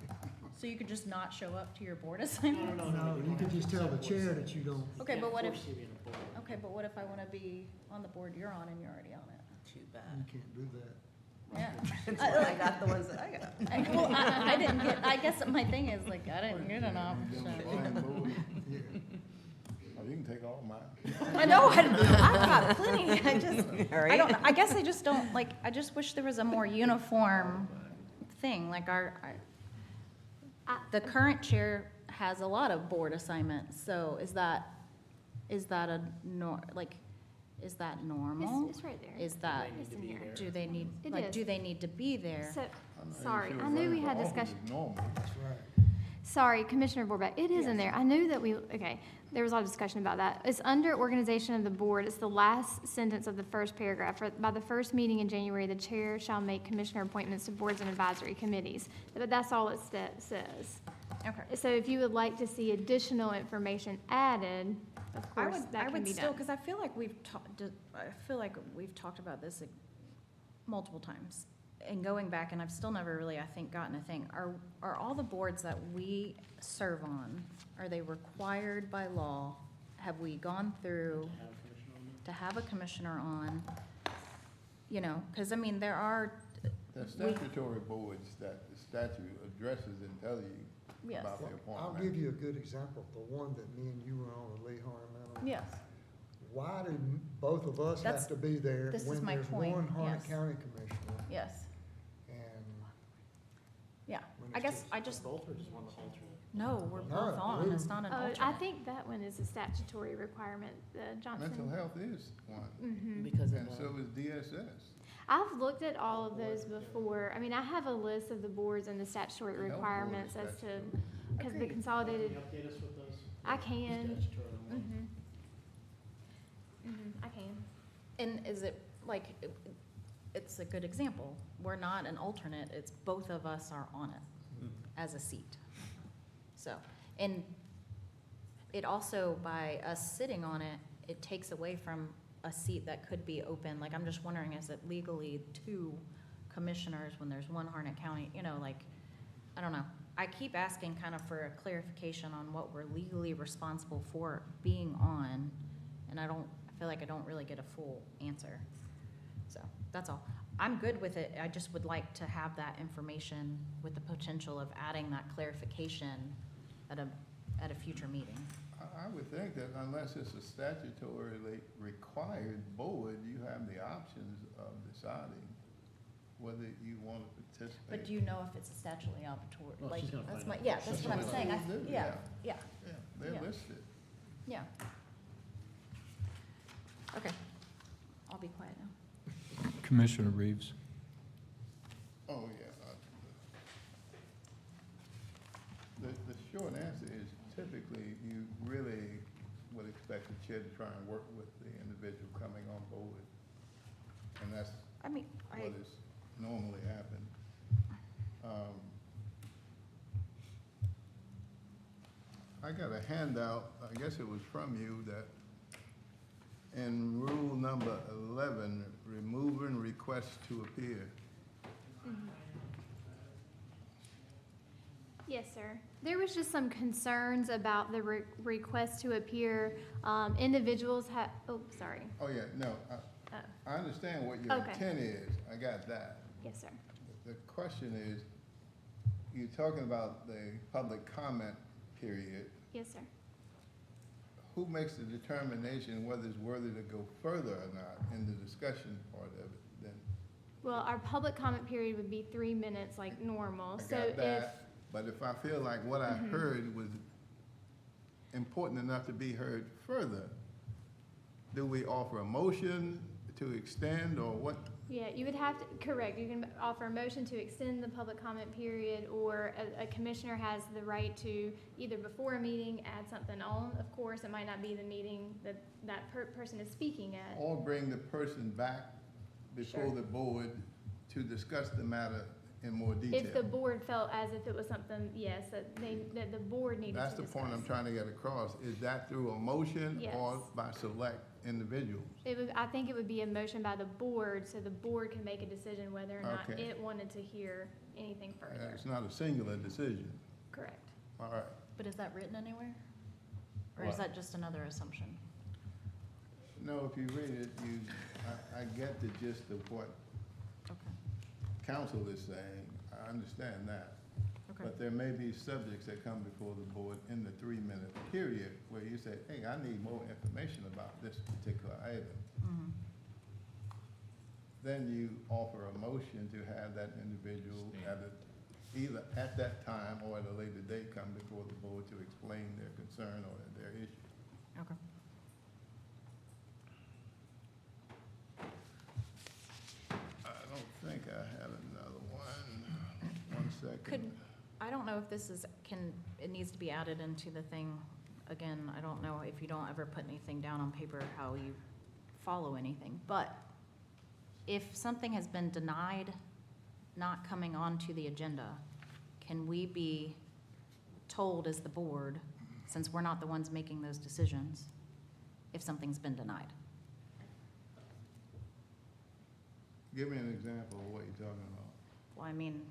So you could just not show up to your board assignment? No, you could just tell the chair that you don't. Okay, but what if, Force you to be in a board. okay, but what if I wanna be on the board you're on and you're already on it? Too You bad. can't do that. Yeah. That's why I got the ones that I got. Well, I didn't get, I guess my thing is like, I didn't get an option. Yeah. Oh, you can take all mine. I know, I've got plenty, I just, All I right. don't, I guess I just don't, like, I just wish there was a more uniform thing, like the current chair has a lot of board assignments, so is that normal? It's right there. Is that, It's in here. do they need, It like, is. do they need to be there? So, I'm not even sorry, sure I knew we running had for office discussion. is normal. That's right. Sorry, Commissioner Borbeck, it is in there. I knew that okay, there was a lot of discussion about that. It's under organization of the board. It's the last sentence of the first paragraph. By the first meeting in January, the chair shall make commissioner appointments to boards and advisory committees. But that's all it says. Okay. So if you would like to see additional information added, of course, that I can would be still, done. because I feel like we've talked about this multiple times. And going back, and I've still never really, I think, gotten a thing, are all the boards that we serve on, are they required by law? Have we gone through Have a commissioner on there? to have a commissioner on? You know, because I mean, there are, The statutory boards that the statute addresses and tell you yes, about the I'll appointment. give you a good example, the one that me and you were on, the Lee Hardeman. yes. Why do both of us That's- have to be there this is when my there's point, one Harnett yes. County commissioner? Yes, And yeah. when I it's guess I just, Both or just one alternate? no, we're No, both on, it's not an I alternate. think that one is a statutory requirement, Johnson. Mental health is one, Mhm. Because of and the. so is DSS. I've looked at all of those before. I mean, I have a list of the boards and the statutory The health board is requirements as to, statutory. because the Okay. consolidated, Can you update us with those? I can. Statutory one. I can. And is it, like, it's a good example, we're not an alternate, it's both of us are on it as a seat. So, and it also, by us sitting on it, it takes away from a seat that could be open, like, I'm just wondering, is it legally two commissioners when there's one Harnett County, you know, like, I don't know. I keep asking kind of for a clarification on what we're legally responsible for being on, and I feel like I don't really get a full answer. So, that's all. I'm good with it, I just would like to have that information with the potential of adding that clarification at a future meeting. I would think that unless it's a statutorily required board, you have the options of deciding whether you want to participate. But do you know if it's a statutorily obligatory? Well, like, she's gonna that's find my, out. yeah, that's what I'm That's saying. what I- we'll do, Yeah, yeah. yeah, Yeah, they're Yeah. listed. yeah. Okay, I'll be quiet now. Commissioner Reeves? Oh, yeah. The short answer is typically you really would expect the chair to try and work with the individual coming on board. And that's I mean, what has normally happened. I got a handout, I guess it was from you, that in rule number 11, removing requests to appear. Yes, sir. There was just some concerns about the request to appear. Individuals have, oh, sorry. Oh, yeah, no, Oh, I understand what your Okay. intent is, I got that. yes, sir. The question is, you're talking about the public comment period. Yes, sir. Who makes the determination whether it's worthy to go further or not in the discussion part of it? Then Well, our public comment period would be 3 minutes like normal. I So got if, that, but if I feel like what I heard was important enough to be heard further, do we offer a motion to extend, or what? yeah, you would have to, correct, you can offer a motion to extend the public comment period, or a commissioner has the right to either before a meeting add something on. Of course, it might not be the meeting that that person is speaking at. Or bring the person back before Sure. the board to discuss the matter in more detail? If the board felt as if it was something, yes, that the board needed to That's discuss. the point I'm trying to get across. Is that through a motion or Yes. by select individuals? It would, I think it would be a motion by the board, so the board can make a decision whether or not Okay. it wanted to hear anything further. It's not a singular decision. Correct. All right. But is that written anywhere? Or is What? that just another assumption? No, if you read it, I get the gist of what Okay, council is saying. I understand that. okay. But there may be subjects that come before the board in the 3-minute period where you say, hey, I need more information about this particular item. Mhm. Then you offer a motion to have that individual either at that time or at a later date come before the board to explain their concern or their issue. Okay. I don't think I had another one. One second. I don't know if this is, it needs to be added into the thing. Again, I don't know if you don't ever put anything down on paper, how you follow anything. But if something has been denied not coming onto the agenda, can we be told as the board, since we're not the ones making those decisions, if something's been denied? Give me an example of what you're talking about. Well, I mean,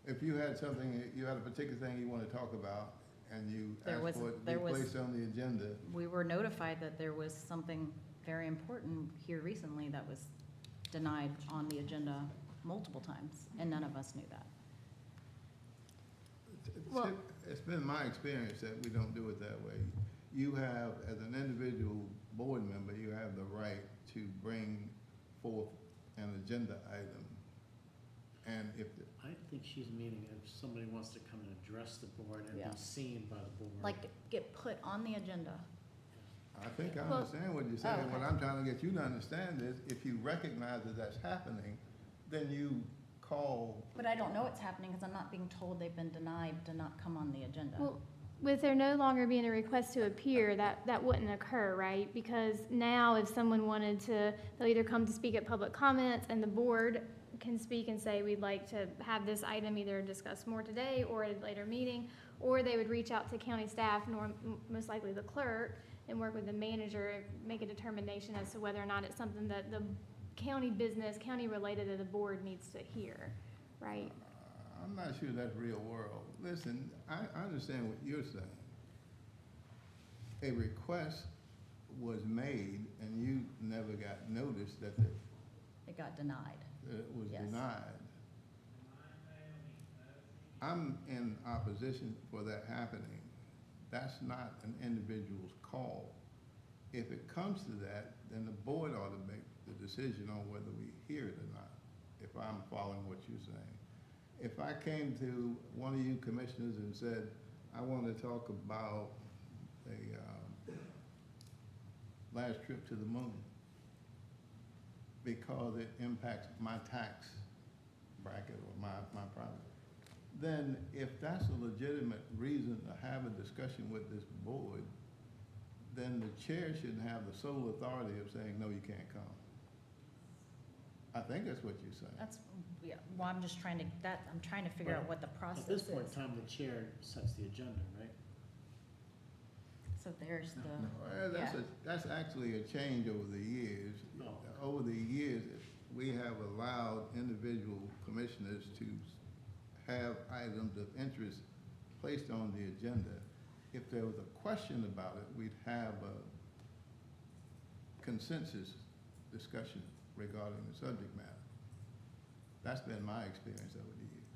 If you had something, you had a particular thing you want to talk about and you There asked was- for it to there be was- placed on the agenda, we were notified that there was something very important here recently that was denied on the agenda multiple times, and none of us knew that. Well- it's been my experience that we don't do it that way. You have, as an individual board member, you have the right to bring forth an agenda item. And if, I think she's meaning if somebody wants to come and address the board and Yeah. be seen by the board. Like, get put on the agenda. I think I Well- understand what you're saying. Oh, What okay. I'm trying to get you to understand is, if you recognize that that's happening, then you call, But I don't know what's happening because I'm not being told they've been denied to not come on the agenda. Well, with there no longer being a request to appear, that wouldn't occur, right? Because now if someone wanted to, they'll either come to speak at public comments and the board can speak and say, we'd like to have this item either discussed more today or at a later meeting, or they would reach out to county staff, most likely the clerk, and work with the manager, make a determination as to whether or not it's something that the county business, county related that the board needs to hear, right? I'm not sure that's real world. Listen, I understand what you're saying. A request was made and you never got notice that It got denied. it was Yes. denied. I'm in opposition for that happening. That's not an individual's call. If it comes to that, then the board ought to make the decision on whether we hear it or not. if I'm following what you're saying. If I came to one of you commissioners and said, I want to talk about the last trip to the moon because it impacts my tax bracket or my private, then if that's a legitimate reason to have a discussion with this board, then the chair shouldn't have the sole authority of saying, no, you can't come. I think that's what you're saying. That's, yeah, well, I'm just trying to, I'm trying to figure out what the process At this is. point in time, the chair sets the agenda, right? So there's the, Well, that's actually a change over the years. No. Over the years, we have allowed individual commissioners to have items of interest placed on the agenda. If there was a question about it, we'd have a consensus discussion regarding the subject matter. That's been my experience over the years.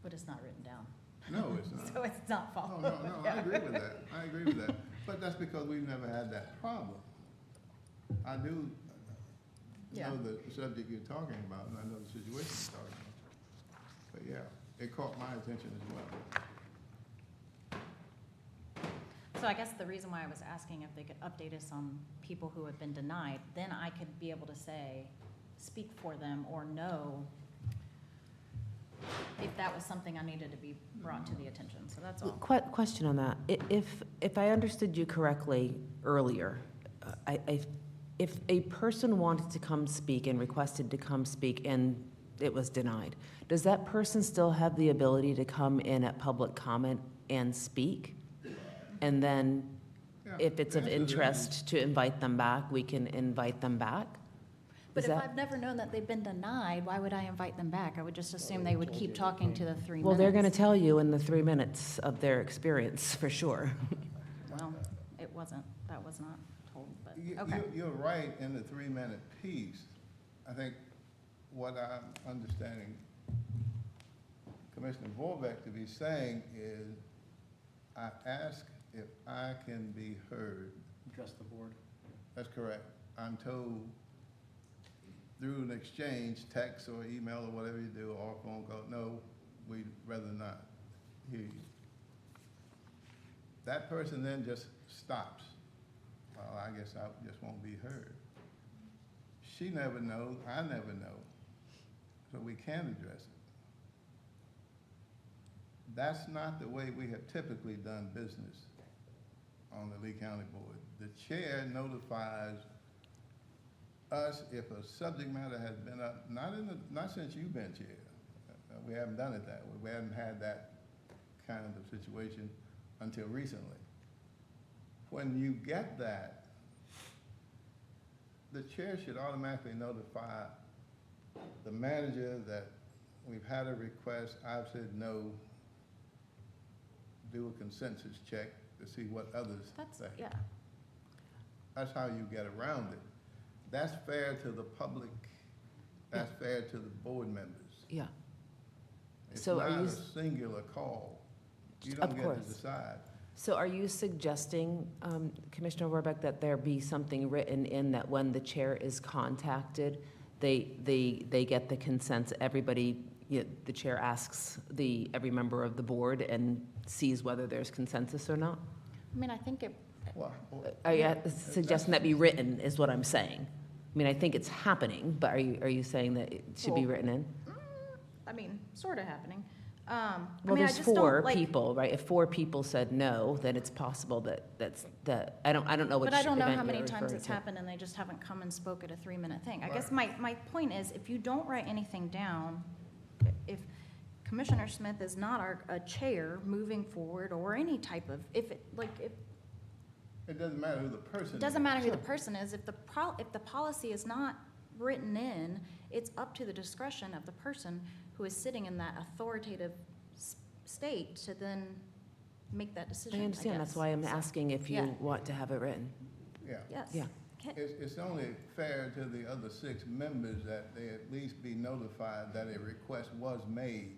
but it's not written down. No, it's not. So it's not No, followed. no, I agree with that. I agree with that. But that's because we've never had that problem. I do Yeah. know the subject you're talking about, and I know the situation you're talking about. But yeah, it caught my attention as well. So I guess the reason why I was asking if they could update us on people who have been denied, then I could be able to say, speak for them or know if that was something I needed to be brought to the attention, so that's all. Question on that. If I understood you correctly earlier, if a person wanted to come speak and requested to come speak and it was denied, does that person still have the ability to come in at public comment and speak? And then, Yeah, if it's of the answer is interest to invite them back, we can invite them back? But Is if that- I've never known that they've been denied, why would I invite them back? I would just assume they would keep talking to the 3 minutes. Well, they're going to tell you in the 3 minutes of their experience, for sure. Well, it wasn't, that was not told, but, You- okay. You're right in the 3-minute piece. I think what I'm understanding Commissioner Vorbeck to be saying is, I ask if I can be heard. Address the board. That's correct. I'm told through an exchange, text or email or whatever you do, or phone call, no, we'd rather not hear you. That person then just stops. Well, I guess I just won't be heard. She never knows, I never know, so we can't address it. That's not the way we have typically done business on the Lee County Board. The chair notifies us if a subject matter has been up, not since you've been chair. We haven't done it that way. We haven't had that kind of situation until recently. When you get that, the chair should automatically notify the manager that we've had a request, I've said no, do a consensus check to see what others That's, say. yeah. That's how you get around it. That's fair to the public, that's fair to the board members. Yeah. It's So are not you a singular call. You Of don't get course. to decide. So are you suggesting, Commissioner Warbeck, that there be something written in that when the chair is contacted, they get the consensus, everybody, the chair asks every member of the board and sees whether there's consensus or not? I mean, I think it, Well, Are you suggesting that be written, is what I'm saying? I mean, I think it's happening, but are you saying that it should be Well, written in? I mean, sort of happening. I Well, mean, I there's just don't, 4 like- people, right? If 4 people said no, then it's possible that, I don't know which But I don't know how event many you're times referring it's to. happened and they just haven't come and spoke at a 3-minute thing. I guess my point is, if you don't write anything down, if Commissioner Smith is not a chair moving forward or any type of, if it doesn't matter who the person is. doesn't matter who the person is, if the policy is not written in, it's up to the discretion of the person who is sitting in that authoritative state to then make that decision, I I understand, that's guess. why I'm So, asking if yeah. you want to have it written. Yeah. Yes. Yeah. It's only fair to the other 6 members that they at least be notified that a request was made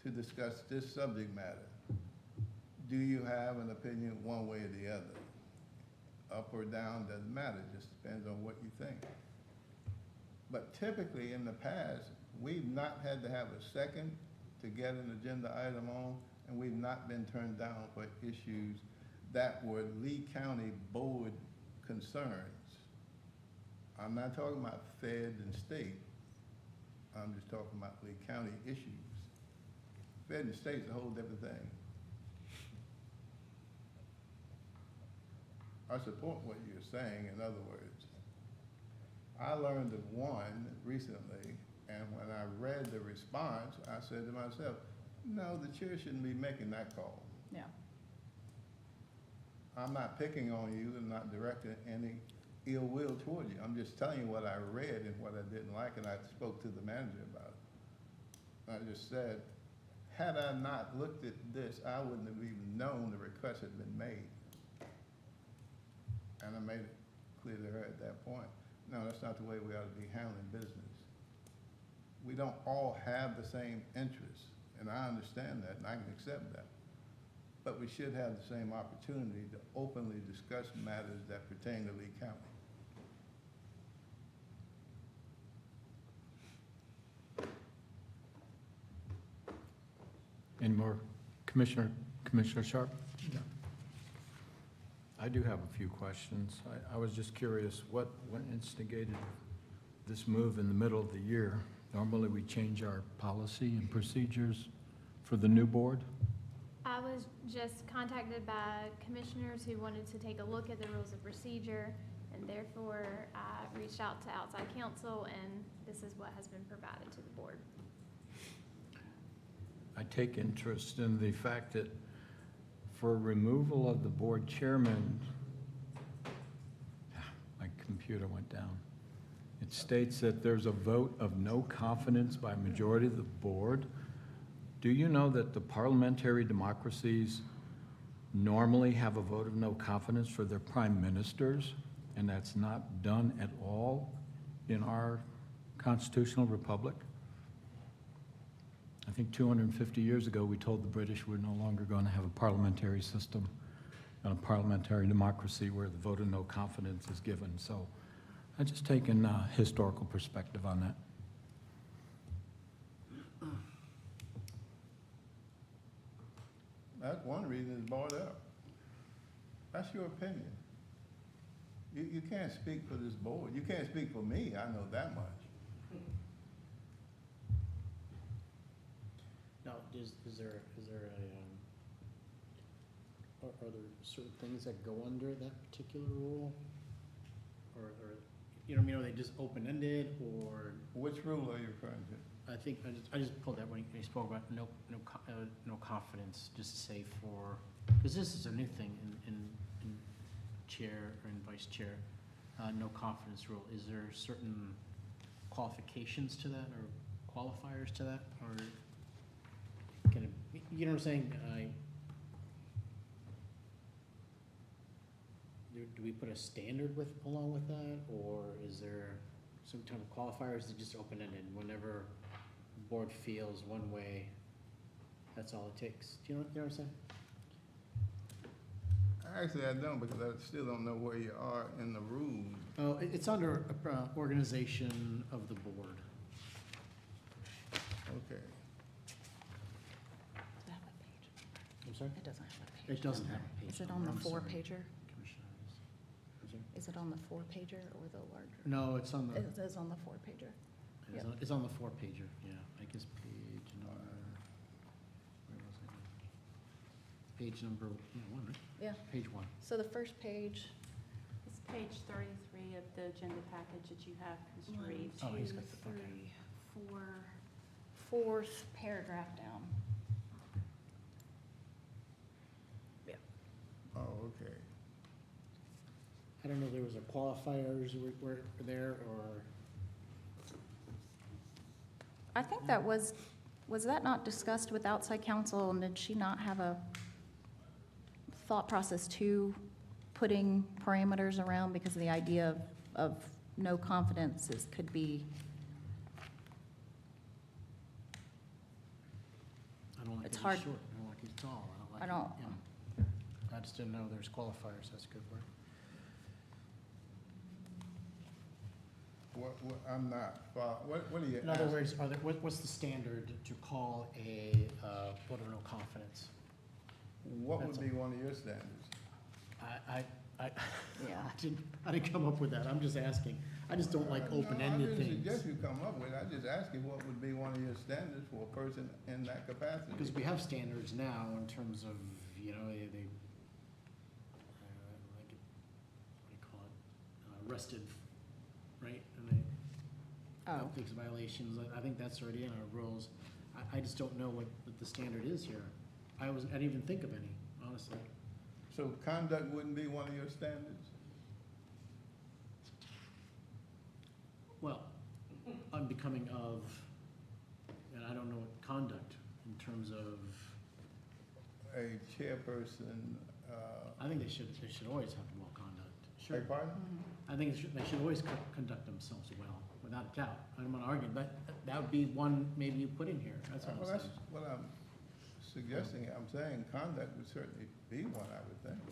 to discuss this subject matter. Do you have an opinion one way or the other? Up or down, doesn't matter, just depends on what you think. But typically, in the past, we've not had to have a second to get an agenda item on, and we've not been turned down for issues that were Lee County Board concerns. I'm not talking about Fed and state. I'm just talking about Lee County issues. Fed and state's a whole different thing. I support what you're saying, in other words. I learned of one recently, and when I read the response, I said to myself, no, the chair shouldn't be making that call. Yeah. I'm not picking on you and not directing any ill will toward you. I'm just telling you what I read and what I didn't like, and I spoke to the manager about it. I just said, had I not looked at this, I wouldn't have even known the request had been made. And I made it clear to her at that point, no, that's not the way we ought to be handling business. We don't all have the same interests, and I understand that, and I can accept that. But we should have the same opportunity to openly discuss matters that pertain to Lee County. Any more? Commissioner Sharp? No. I do have a few questions. I was just curious, what instigated this move in the middle of the year? Normally, we change our policy and procedures for the new board. I was just contacted by commissioners who wanted to take a look at the rules of procedure, and therefore I reached out to outside counsel, and this is what has been provided to the board. I take interest in the fact that for removal of the board chairman, my computer went down. It states that there's a vote of no confidence by majority of the board. Do you know that the parliamentary democracies normally have a vote of no confidence for their prime ministers, and that's not done at all in our constitutional republic? I think 250 years ago, we told the British we're no longer going to have a parliamentary system and a parliamentary democracy where the vote of no confidence is given. So I've just taken a historical perspective on that. That's one reason it's brought up. That's your opinion. You can't speak for this board. You can't speak for me, I know that much. Now, is there a, are there certain things that go under that particular rule? Or, you know, what I mean, are they just open-ended, or? Which rule are you referring to? I think, I just pulled that when you spoke about no confidence, just to say for, because this is a new thing in chair or in vice chair, no confidence rule. Is there certain qualifications to that or qualifiers to that, or can it, you know what I'm saying? Do we put a standard with, along with that, or is there some type of qualifiers that just open-ended, whenever the board feels one way, that's all it takes? Do you know what I'm saying? Actually, I don't, because I still don't know where you are in the rules. Oh, it's under organization of the board. Okay. Does it have a page? I'm sorry? It doesn't have a page. It doesn't have a page. Is it on number, the I'm sorry, four-pager? Commissioners. I'm sorry? Is it on the four-pager or the larger? No, it's on the, It is on the four-pager. Yep. it's on the 4-pager, yeah. I guess page number, where was it? Page number, one, right? Yeah, Page 1. so the first page, It's page 33 of the agenda package that you have, Mr. Reed. Oh, he's Two, got the- okay. three, four. fourth paragraph down. Oh, okay. I don't know, there was a qualifiers were there, or? I think that was that not discussed with outside counsel, and did she not have a thought process to putting parameters around, because the idea of no confidence could be, I don't like It's that hard. he's short, I don't like he's tall, I don't like. I don't- yeah. I just didn't know there's qualifiers, that's a good word. I'm not, what are you In other asking? words, what's the standard to call a vote of no confidence? What would be one of your standards? I Yeah. I didn't come up with that, I'm just asking. I just don't like open-ended No, I things. didn't suggest you come up with it, I just asked you what would be one of your standards for a person in that capacity. Because we have standards now in terms of, you know, they, like, what do you call it, arrested, right? And they, Oh. ethics violations, I think that's already in our rules. I just don't know what the standard is here. I didn't even think of any, honestly. So conduct wouldn't be one of your standards? Well, unbecoming of, and I don't know what conduct in terms of, A chairperson, I think they should always have well conduct. Sure. beg pardon? I think they should always conduct themselves well, without a doubt. I don't want to argue, but that would be one maybe you put in here, that's what Well, I'm that's saying. what I'm suggesting, I'm saying conduct would certainly be one, I would think.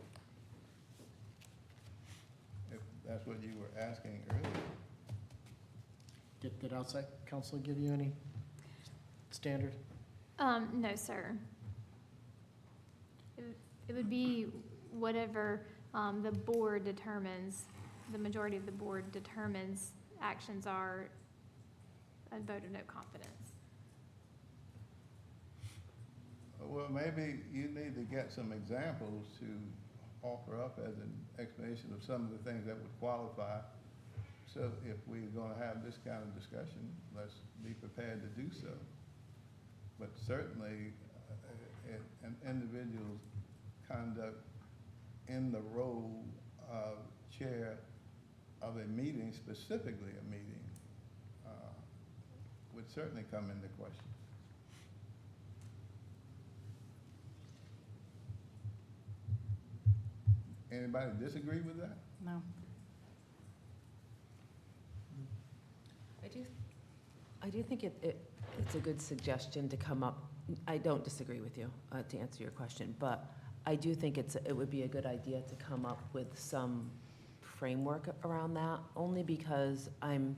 If that's what you were asking earlier. Did outside counsel give you any standard? No, sir. It would be whatever, the board determines, the majority of the board determines actions are a vote of no confidence. Well, maybe you need to get some examples to offer up as an explanation of some of the things that would qualify. So if we're gonna have this kind of discussion, let's be prepared to do so. But certainly, an individual's conduct in the role of chair of a meeting, specifically a meeting, would certainly come into question. Anybody disagree with that? No. I do think it's a good suggestion to come up, I don't disagree with you, to answer your question, but I do think it would be a good idea to come up with some framework around that, only because I'm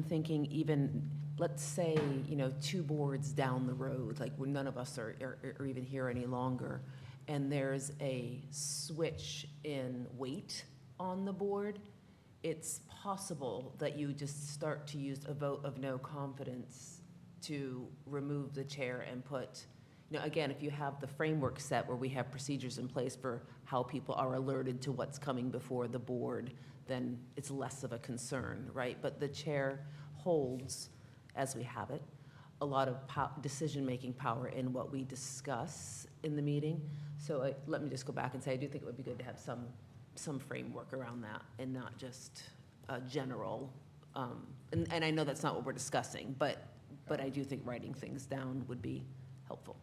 thinking even, let's say, you know, 2 boards down the road, like when none of us are even here any longer, and there's a switch in weight on the board, it's possible that you just start to use a vote of no confidence to remove the chair and put, you know, again, if you have the framework set where we have procedures in place for how people are alerted to what's coming before the board, then it's less of a concern, right? But the chair holds, as we have it, a lot of decision-making power in what we discuss in the meeting. So let me just go back and say, I do think it would be good to have some framework around that and not just a general, and I know that's not what we're discussing, but I do think writing things down would be helpful.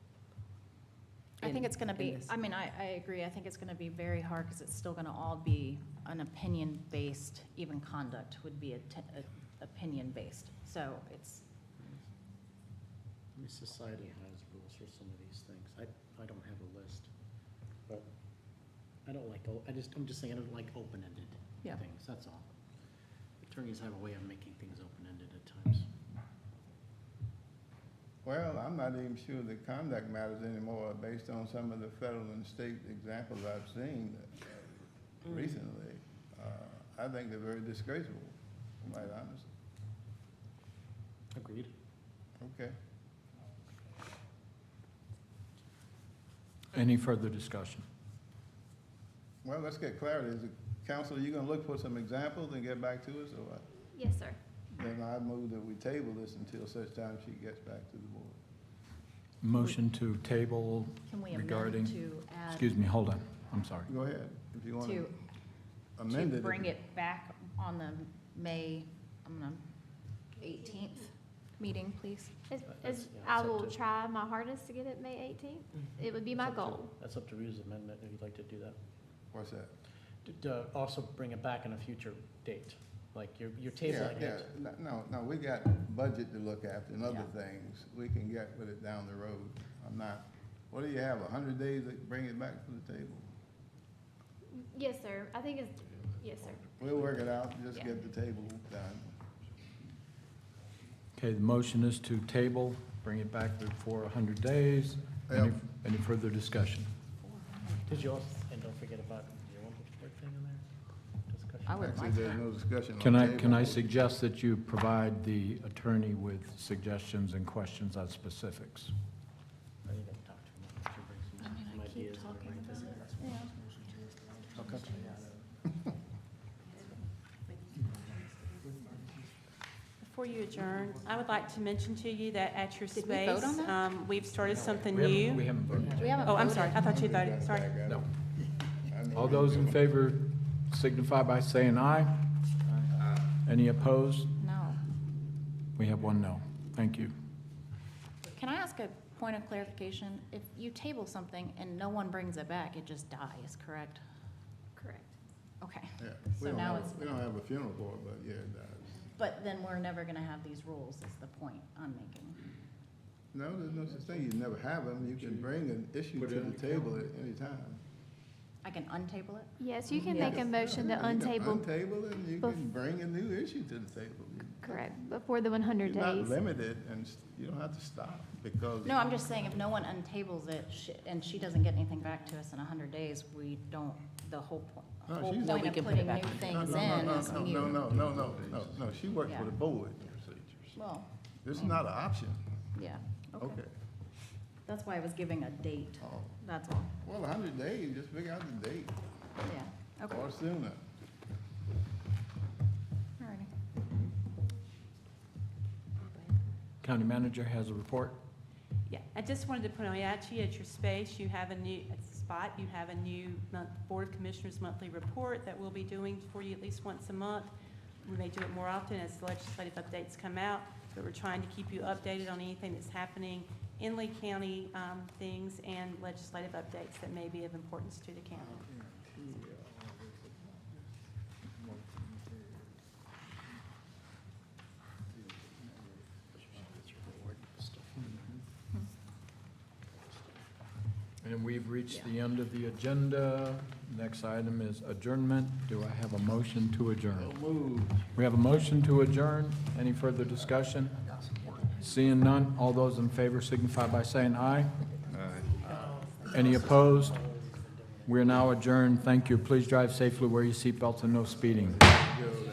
I think it's gonna in be, this. I mean, I agree, I think it's gonna be very hard, because it's still gonna all be an opinion-based, even conduct would be opinion-based, so it's, I mean, society has rules for some of these things. I don't have a list, but I don't like, I'm just saying I don't like open-ended Yeah. things, that's all. Attorneys have a way of making things open-ended at times. Well, I'm not even sure that conduct matters anymore based on some of the federal and state examples I've seen recently. I think they're very disgraceful, quite honestly. Agreed. Okay. Any further discussion? Well, let's get clarity. Is the council, are you gonna look for some examples and get back to us, or what? Yes, sir. Then I move that we table this until such time she gets back to the board. Motion to table can we regarding, amend to add, excuse me, hold on, I'm sorry. Go ahead, if you want to, to amend to it. bring it back on the May, 18th meeting, please? I will try my hardest to get it May 18th. It would be my goal. That's up to Rue's amendment, if you'd like to do that. What's that? To also bring it back in a future date, like you're Yeah, tabling yeah, it. no, we got budget to look at and other things. We can get with it down the road. I'm not, what do you have, 100 days to bring it back to the table? Yes, sir. I think it's Yes, sir. We'll work it out, just Yeah. get the table done. Okay, the motion is to table, bring it back for 100 days. Any, Yep. any further discussion? Did you also, and don't forget about the Olympic sport thing in there? Discussion. I would Actually, like there's that. no discussion on Can I, table. can I suggest that you provide the attorney with suggestions and questions on specifics? I think I've talked to him, to bring some ideas. and everything. Okay. Before you adjourn, I would like to mention to you that at your Did we vote space, on that? we've started something We new. haven't voted. We haven't Oh, I'm voted. sorry, I thought you voted, sorry. No. I mean, All those in favor signify by saying aye. Any opposed? No. We have one no. Thank you. Can I ask a point of clarification? If you table something and no one brings it back, it just dies, correct? Correct. Okay. Yeah, So we don't now have, it's- we don't have a funeral for it, but yeah, it does. But then we're never gonna have these rules, is the point I'm making. No, there's no such thing, you never have them, you can bring an issue Put to it on the the table at any time. I can untable it? Yes, you can Yeah. make a motion to You can untable, untable and you can bring a new issue to the table. correct, before the 100 You're not days. limited, and you don't have to stop, because. No, I'm just saying, if no one untables it, and she doesn't get anything back to us in 100 days, we don't, the whole point, No, whole she's- point we of can put it putting back new on. things No, in no, is no, mute. no, she works Yeah. for the board. Well, This is not an option. yeah, okay. Okay. That's why I was giving a date, Oh, that's all. well, 100 days, just figure out the date, Yeah, okay, or sooner. all righty. County manager has a report. Yeah, I just wanted to point out, actually, at your space, you have a new, at the spot, you have a new Board of Commissioners monthly report that we'll be doing for you at least once a month. We may do it more often as legislative updates come out, but we're trying to keep you updated on anything that's happening in Lee County, things and legislative updates that may be of importance to the county. And we've reached the end of the agenda. Next item is adjournment. Do I have a motion to adjourn? We have a motion to adjourn. Any further discussion? Seeing none, all those in favor signify by saying aye. Any opposed? We're now adjourned. Thank you. Please drive safely, wear your seatbelts, and no speeding. Good.